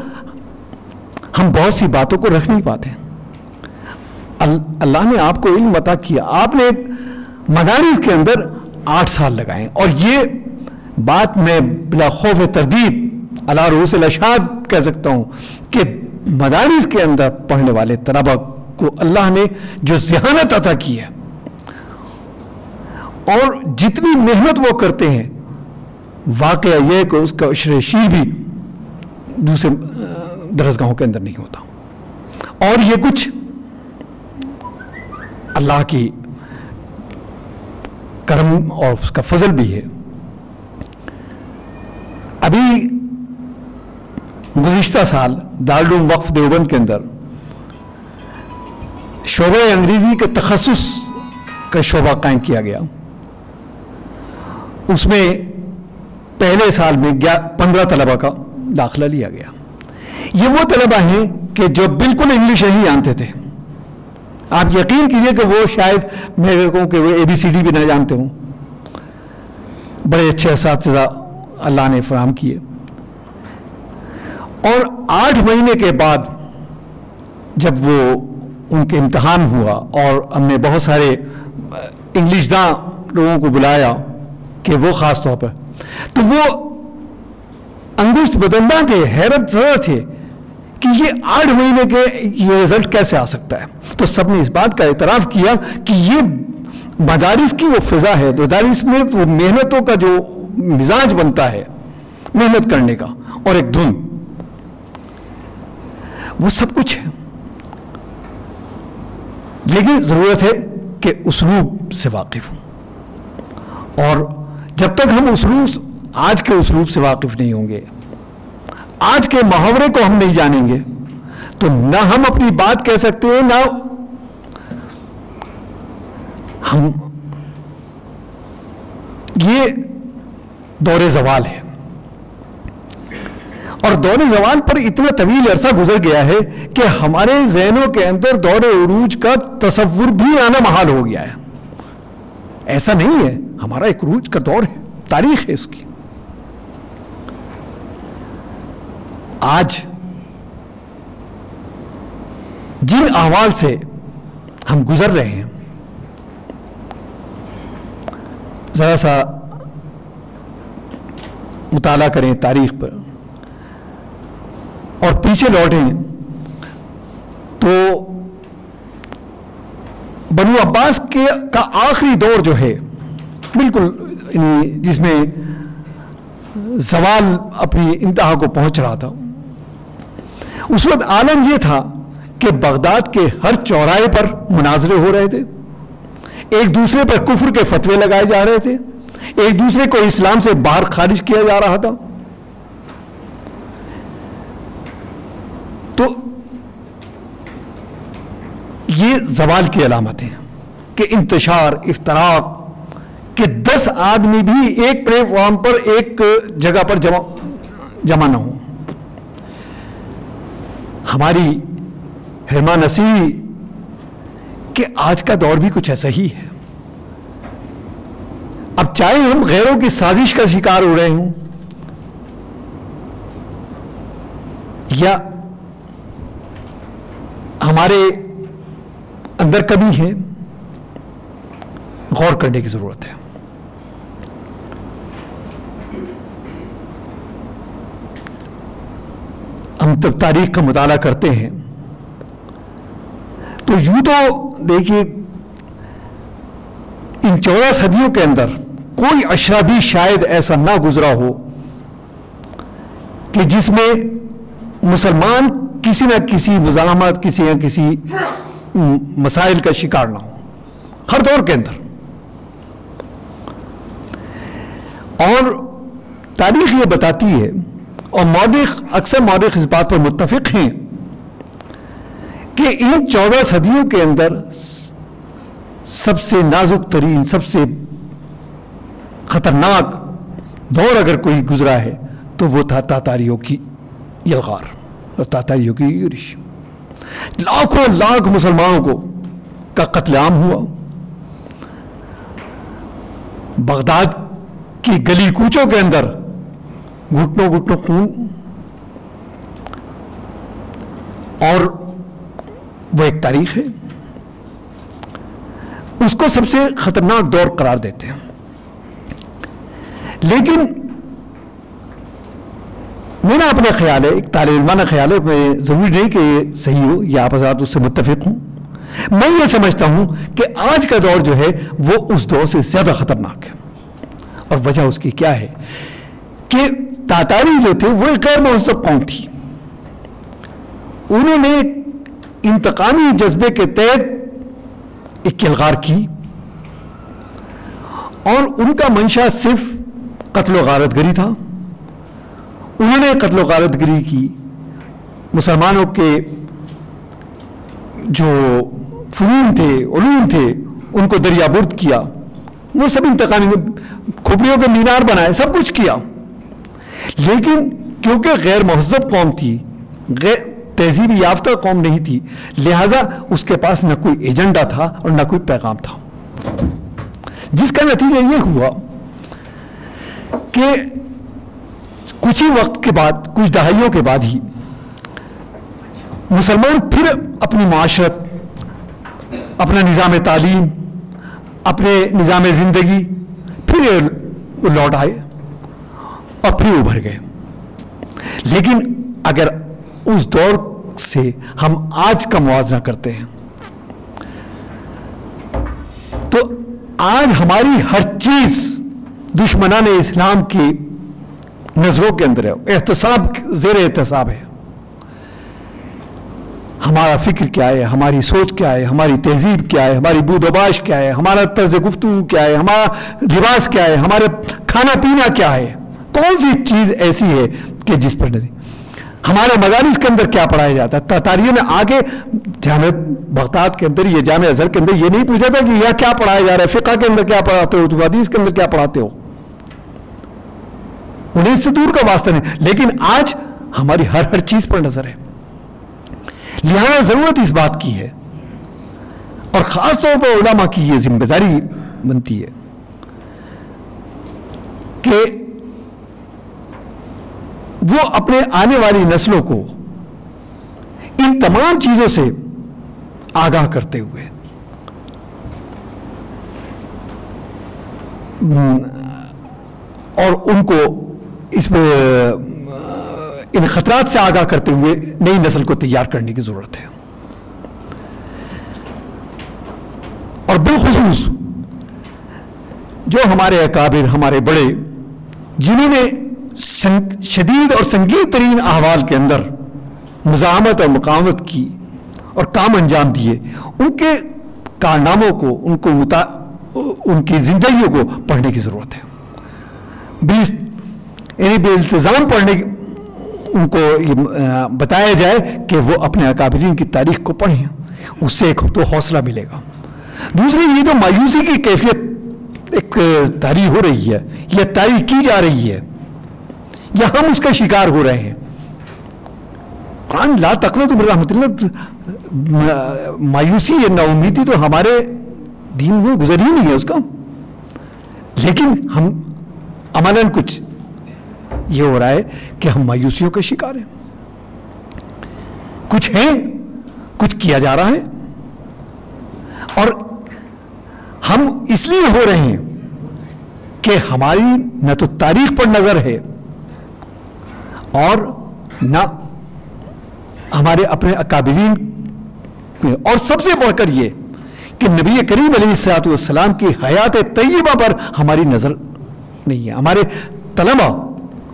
ہم بہت سی باتوں کو رکھ نہیں پاتے۔ اللہ نے آپ کو علم عطا کیا، آپ نے مدارس کے اندر 8 سال لگائے، اور یہ بات میں بلا خوف تردید علی رؤوس الاشہاد کہہ سکتا ہوں کہ مدارس کے اندر پڑھنے والے طلبہ کو اللہ نے جو ذہانت عطا کی ہے اور جتنی محنت وہ کرتے ہیں، واقعہ یہ کہ اس کا عشر شیر بھی دوسرے درسگاہوں کے اندر نہیں ہوتا، اور یہ کچھ اللہ کی کرم اور اس کا فضل بھی ہے۔ ابھی گزشتہ سال دارالعلوم وقف دیوبند کے اندر شعبہ انگریزی کے تخصص کا شعبہ قائم کیا گیا۔ اس میں پہلے سال میں 15 طلبہ کا داخلہ لیا گیا۔ یہ وہ طلبہ ہیں کہ جو بالکل انگلش نہیں جانتے تھے۔ آپ یقین کیجئے کہ وہ شاید میرے کو کہ وہ ABCD بھی نہ جانتے ہوں، بڑے اچھے اساتذہ اللہ نے فراہم کیے. اور 8 مہینے کے بعد جب وہ ان کے امتحان ہوا اور ہم نے بہت سارے انگلش داں لوگوں کو بلایا کہ وہ خاص طور پر، تو وہ انگشت بدندہ تھے، حیرت زدہ تھے کہ یہ 8 مہینے کے یہ رزلٹ کیسے آ سکتا ہے. تو سب نے اس بات کا اعتراف کیا کہ یہ مدارس کی وہ فضا ہے، مدارس میں وہ محنتوں کا جو مزاج بنتا ہے محنت کرنے کا اور ایک دھن، وہ سب کچھ ہے. لیکن ضرورت ہے کہ اسلوب سے واقف ہوں، اور جب تک ہم آج کے اسلوب سے واقف نہیں ہوں گے، آج کے محاورے کو ہم نہیں جانیں گے، تو نہ ہم اپنی بات کہہ سکتے ہیں، نہ ہم. یہ دور زوال ہے، اور دور زوال پر اتنا طویل عرصہ گزر گیا ہے کہ ہمارے ذہنوں کے اندر دور عروج کا تصور بھی آنا محال ہو گیا ہے. ایسا نہیں ہے، ہمارا ایک عروج کا دور ہے، تاریخ ہے اس کی. آج جن احوال سے ہم گزر رہے ہیں، ذرا سا مطالعہ کریں تاریخ پر اور پیچھے لوٹیں تو بنو عباس کا آخری دور جو ہے بالکل جس میں زوال اپنی انتہا کو پہنچ رہا تھا، اس وقت عالم یہ تھا کہ بغداد کے ہر چوراہے پر مناظرے ہو رہے تھے، ایک دوسرے پر کفر کے فتوے لگائے جا رہے تھے، ایک دوسرے کو اسلام سے باہر خارج کیا جا رہا تھا. تو یہ زوال کی علامت ہے کہ انتشار، افتراق، کہ 10 آدمی بھی ایک پلیٹ فارم پر ایک جگہ پر جمع نہ ہوں. ہماری حرمہ نصیحی کہ آج کا دور بھی کچھ ایسا ہی ہے. اب چاہے ہم غیروں کی سازش کا شکار ہو رہے ہوں یا ہمارے اندر کمی ہے، غور کرنے کی ضرورت ہے. ہم جب تاریخ کا مطالعہ کرتے ہیں تو یوں تو دیکھیے ان 14 صدیوں کے اندر کوئی عشرہ بھی شاید ایسا نہ گزرا ہو کہ جس میں مسلمان کسی نہ کسی مزاحمت، کسی نہ کسی مسائل کا شکار نہ ہو، ہر دور کے اندر. اور تاریخ یہ بتاتی ہے، اور اکثر مورخ اس بات پر متفق ہیں کہ ان 14 صدیوں کے اندر سب سے نازک ترین، سب سے خطرناک دور اگر کوئی گزرا ہے تو وہ تھا تاتاریوں کی یلغار اور تاتاریوں کی یورش. لاکھوں لاکھ مسلمانوں کا قتل عام ہوا. بغداد کی گلی کوچوں کے اندر گھٹنوں گھٹنوں خون، اور وہ ایک تاریخ ہے، اس کو سب سے خطرناک دور قرار دیتے ہیں. لیکن میرا اپنا خیال ہے، ایک طالب علمانہ خیال ہے، میں ضروری نہیں کہ یہ صحیح ہو یا آپ حضرات اس سے متفق ہوں، میں یہ سمجھتا ہوں کہ آج کا دور جو ہے وہ اس دور سے زیادہ خطرناک ہے. اور وجہ اس کی کیا ہے کہ تاتاری جو تھے وہ ایک غیر مہذب قوم تھی. انہوں نے انتقامی جذبے کے تحت ایک یلغار کی، اور ان کا منشا صرف قتل و غارت گری تھا. انہوں نے قتل و غارت گری کی، مسلمانوں کے جو فنون تھے، علوم تھے، ان کو دریا برد کیا، وہ سب انتقامی، کھوپڑیوں کے مینار بنائے، سب کچھ کیا. لیکن کیونکہ غیر مہذب قوم تھی، تہذیب یافتہ قوم نہیں تھی، لہذا اس کے پاس نہ کوئی ایجنڈا تھا اور نہ کوئی پیغام تھا، جس کا نتیجہ یہ ہوا کہ کچھ ہی وقت کے بعد، کچھ دہائیوں کے بعد ہی مسلمان پھر اپنی معاشرت، اپنا نظام تعلیم، اپنے نظام زندگی پھر لوٹ آئے اور پھر ابھر گئے. لیکن اگر اس دور سے ہم آج کا موازنہ کرتے ہیں تو آج ہماری ہر چیز دشمنان اسلام کی نظروں کے اندر ہے، احتساب، زیر احتساب ہے. ہمارا فکر کیا ہے، ہماری سوچ کیا ہے، ہماری تہذیب کیا ہے، ہماری بود و باش کیا ہے، ہمارا طرز گفتگو کیا ہے، ہمارا لباس کیا ہے، ہمارا کھانا پینا کیا ہے، کون سی چیز ایسی ہے کہ جس پر نہیں. ہمارے مدارس کے اندر کیا پڑھایا جاتا ہے. تاتاریوں نے آگے جامع بغداد کے اندر، یہ جامع ازہر کے اندر یہ نہیں پوچھا تھا کہ یہ کیا پڑھایا جا رہا ہے، فقہ کے اندر کیا پڑھاتے ہو، حدیث کے اندر کیا پڑھاتے ہو. انہیں اس سے دور کا واسطہ نہیں. لیکن آج ہماری ہر چیز پر نظر ہے. لہذا ضرورت اس بات کی ہے، اور خاص طور پر علماء کی یہ ذمہ داری بنتی ہے کہ وہ اپنے آنے والی نسلوں کو ان تمام چیزوں سے آگاہ کرتے ہوئے اور ان کو اس میں ان خطرات سے آگاہ کرتے ہوئے نئی نسل کو تیار کرنے کی ضرورت ہے. اور بالخصوص جو ہمارے اکابر، ہمارے بڑے، جنہوں نے شدید اور سنگین ترین احوال کے اندر مزاحمت اور مقاومت کی اور کام انجام دیے، ان کے کارناموں کو، ان کی زندگیوں کو پڑھنے کی ضرورت ہے. بے التزام پڑھنے، ان کو بتایا جائے کہ وہ اپنے اکابرین کی تاریخ کو پڑھیں، اس سے ایک تو حوصلہ ملے گا. دوسری، یہ جو مایوسی کی کیفیت ایک تاریخ ہو رہی ہے، یہ تاریخ کی جا رہی ہے، یا ہم اس کا شکار ہو رہے ہیں. قرآن لا تقنطوا من رحمت اللہ، مایوسی یا نا امیدی تو ہمارے دین میں گزر ہی نہیں ہے اس کا. لیکن ہم عملاً کچھ یہ ہو رہا ہے کہ ہم مایوسیوں کا شکار ہیں. کچھ ہیں، کچھ کیا جا رہا ہے، اور ہم اس لیے ہو رہے ہیں کہ ہماری نہ تو تاریخ پر نظر ہے اور نہ ہمارے اپنے اکابرین، اور سب سے بڑھ کر یہ کہ نبی کریم علیہ الصلوۃ والسلام کی حیات طیبہ پر ہماری نظر نہیں ہے. ہمارے طلبہ،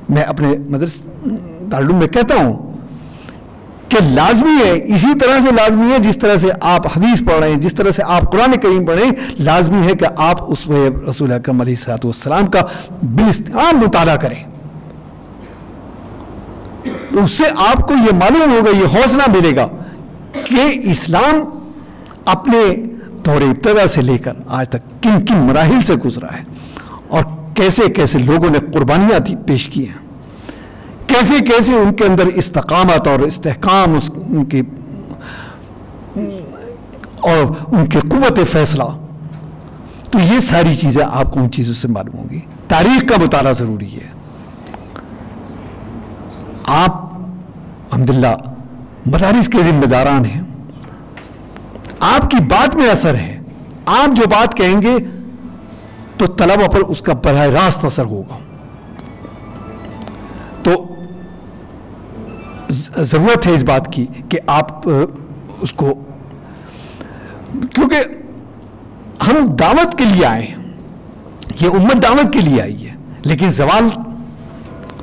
میں اپنے مدرسہ دارالعلوم میں کہتا ہوں کہ لازمی ہے، اسی طرح سے لازمی ہے جس طرح سے آپ حدیث پڑھ رہے ہیں، جس طرح سے آپ قرآن کریم پڑھ رہے ہیں، لازمی ہے کہ آپ اس میں رسول اکرم علیہ الصلوۃ والسلام کا باستعمال مطالعہ کریں. اس سے آپ کو یہ معلوم ہوگا، یہ حوصلہ ملے گا کہ اسلام اپنے دور ابتدا سے لے کر آج تک کن کن مراحل سے گزرا ہے، اور کیسے کیسے لوگوں نے قربانیاں پیش کی ہیں، کیسے کیسے ان کے اندر استقامت اور استحکام، اور ان کی قوت فیصلہ. تو یہ ساری چیزیں آپ کو ان چیزوں سے معلوم ہوں گی. تاریخ کا مطالعہ ضروری ہے. آپ الحمدللہ مدارس کے ذمہ داران ہیں، آپ کی بات میں اثر ہے. آپ جو بات کہیں گے تو طلبہ پر اس کا براہ راست اثر ہوگا. تو ضرورت ہے اس بات کی کہ آپ اس کو، کیونکہ ہم دعوت کے لیے آئے ہیں، یہ امت دعوت کے لیے آئی ہے. لیکن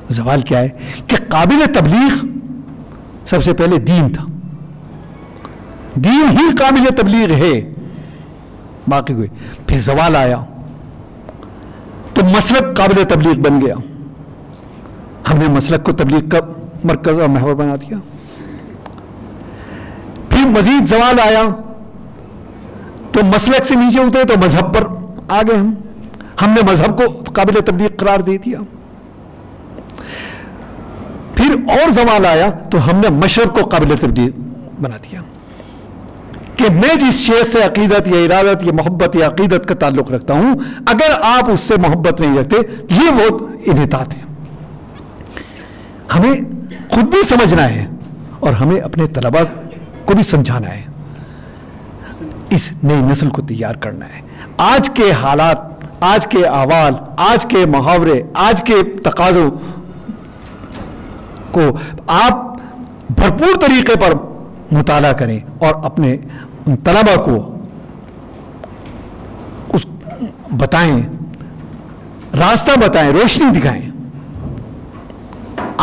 زوال کیا ہے کہ قابل تبلیغ سب سے پہلے دین تھا. دین ہی قابل تبلیغ ہے، باقی کوئی. پھر زوال آیا تو مسلک قابل تبلیغ بن گیا. ہم نے مسلک کو تبلیغ کا مرکز اور محور بنا دیا. پھر مزید زوال آیا تو مسلک سے نیچے اترے تو مذہب پر آ گئے. ہم نے مذہب کو قابل تبلیغ قرار دے دیا. پھر اور زوال آیا تو ہم نے مشرق کو قابل تبلیغ بنا دیا کہ میں جس شیخ سے عقیدت یا ارادت یا محبت یا عقیدت کا تعلق رکھتا ہوں، اگر آپ اس سے محبت نہیں رکھتے، یہ وہ انحطاط ہے. ہمیں خود بھی سمجھنا ہے اور ہمیں اپنے طلباء کو بھی سمجھانا ہے، اس نئی نسل کو تیار کرنا ہے۔ آج کے حالات، آج کے احوال، آج کے محاورے، آج کے تقاضوں کو آپ بھرپور طریقے پر مطالعہ کریں اور اپنے ان طلباء کو اس بتائیں، راستہ بتائیں، روشنی دکھائیں،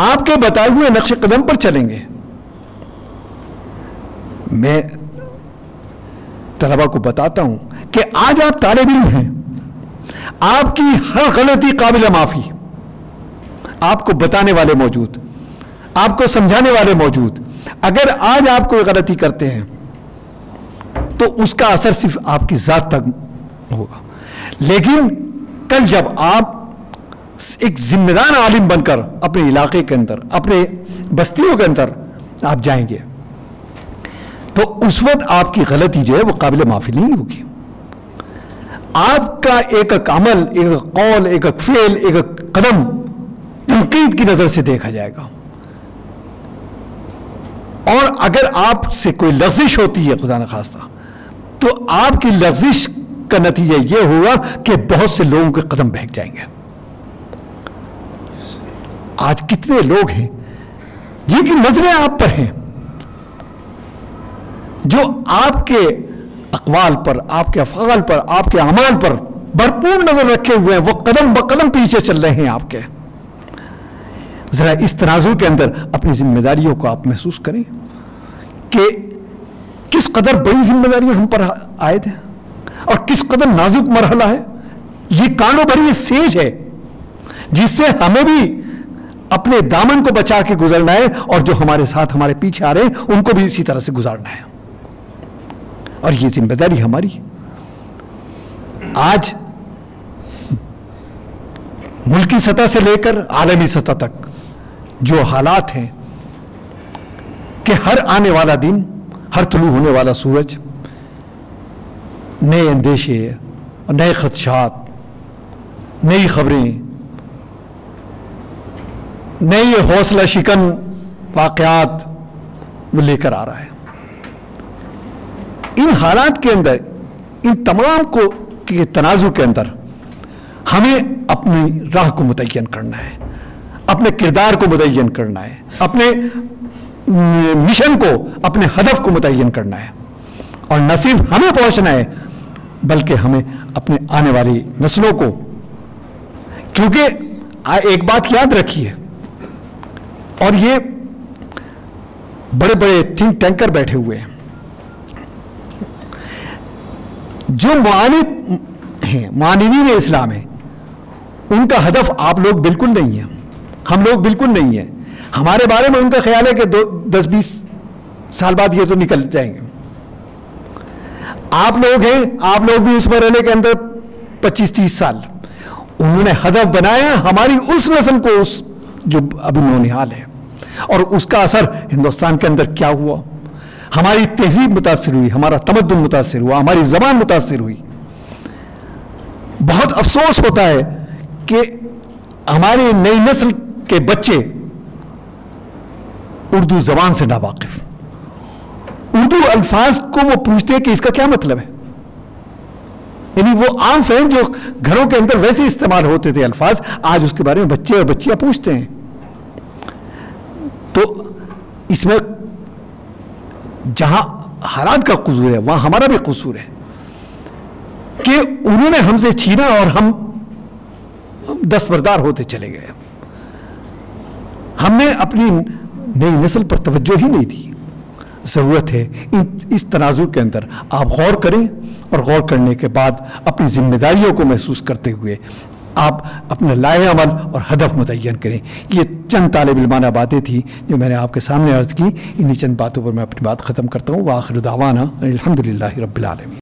آپ کے بتائے ہوئے نقش قدم پر چلیں گے۔ میں طلباء کو بتاتا ہوں کہ آج آپ طالب علم ہیں، آپ کی ہر غلطی قابل معافی، آپ کو بتانے والے موجود، آپ کو سمجھانے والے موجود۔ اگر آج آپ کوئی غلطی کرتے ہیں تو اس کا اثر صرف آپ کی ذات تک ہوگا، لیکن کل جب آپ ایک ذمہ دار عالم بن کر اپنے علاقے کے اندر، اپنے بستیوں کے اندر آپ جائیں گے تو اس وقت آپ کی غلطی جو ہے وہ قابل معافی نہیں ہوگی۔ آپ کا ایک ایک عمل، ایک ایک قول، ایک ایک فعل، ایک ایک قدم تنقید کی نظر سے دیکھا جائے گا، اور اگر آپ سے کوئی لغزش ہوتی ہے خدا نخواستہ تو آپ کی لغزش کا نتیجہ یہ ہوگا کہ بہت سے لوگوں کے قدم بہک جائیں گے۔ آج کتنے لوگ ہیں جن کی نظریں آپ پر ہیں، جو آپ کے اقوال پر، آپ کے افعال پر، آپ کے اعمال پر بھرپور نظر رکھے ہوئے ہیں، وہ قدم بقدم پیچھے چل رہے ہیں آپ کے۔ ذرا اس تناظر کے اندر اپنی ذمہ داریوں کو آپ محسوس کریں کہ کس قدر بڑی ذمہ داریاں ہم پر عائد ہیں اور کس قدر نازک مرحلہ ہے۔ یہ کانوں بھری سیج ہے جس سے ہمیں بھی اپنے دامن کو بچا کے گزرنا ہے، اور جو ہمارے ساتھ ہمارے پیچھے آ رہے ہیں ان کو بھی اسی طرح سے گزارنا ہے، اور یہ ذمہ داری ہماری۔ آج ملکی سطح سے لے کر عالمی سطح تک جو حالات ہیں کہ ہر آنے والا دن، ہر طلوع ہونے والا سورج نئے اندیشے، نئے خدشات، نئی خبریں، نئی حوصلہ شکن واقعات وہ لے کر آ رہا ہے۔ ان حالات کے اندر، ان تمام کو کے تنازع کے اندر ہمیں اپنی راہ کو متعین کرنا ہے، اپنے کردار کو متعین کرنا ہے، اپنے مشن کو، اپنے ہدف کو متعین کرنا ہے، اور نہ صرف ہمیں پہنچنا ہے بلکہ ہمیں اپنے آنے والی نسلوں کو، کیونکہ ایک بات یاد رکھیے، اور یہ بڑے بڑے تھنک ٹینکر بیٹھے ہوئے ہیں جو معاند ہیں، معاندین اسلام ہیں، ان کا ہدف آپ لوگ بالکل نہیں ہیں، ہم لوگ بالکل نہیں ہیں۔ ہمارے بارے میں ان کا خیال ہے کہ 10-20 سال بعد یہ تو نکل جائیں گے۔ آپ لوگ ہیں، آپ لوگ بھی اس مرحلے کے اندر 25-30 سال، انہوں نے ہدف بنایا ہماری اس نسل کو، اس جو ابھی نونہال ہے، اور اس کا اثر ہندوستان کے اندر کیا ہوا۔ ہماری تہذیب متاثر ہوئی، ہمارا تمدن متاثر ہوا، ہماری زبان متاثر ہوئی۔ بہت افسوس ہوتا ہے کہ ہماری نئی نسل کے بچے اردو زبان سے ناواقف، اردو الفاظ کو وہ پوچھتے ہیں کہ اس کا کیا مطلب ہے، یعنی وہ عام فہم جو گھروں کے اندر ویسے استعمال ہوتے تھے الفاظ، آج اس کے بارے میں بچے اور بچیاں پوچھتے ہیں۔ تو اس میں جہاں حالات کا قصور ہے وہاں ہمارا بھی قصور ہے کہ انہوں نے ہم سے چھینا اور ہم دستبردار ہوتے چلے گئے۔ ہم نے اپنی نئی نسل پر توجہ ہی نہیں دی۔ ضرورت ہے اس تناظر کے اندر آپ غور کریں، اور غور کرنے کے بعد اپنی ذمہ داریوں کو محسوس کرتے ہوئے آپ اپنا لائحہ عمل اور ہدف متعین کریں۔ یہ چند طالب علمانہ باتیں تھیں جو میں نے آپ کے سامنے عرض کی۔ انہی چند باتوں پر میں اپنی بات ختم کرتا ہوں۔ وآخر دعوانا الحمدللہ رب العالمین۔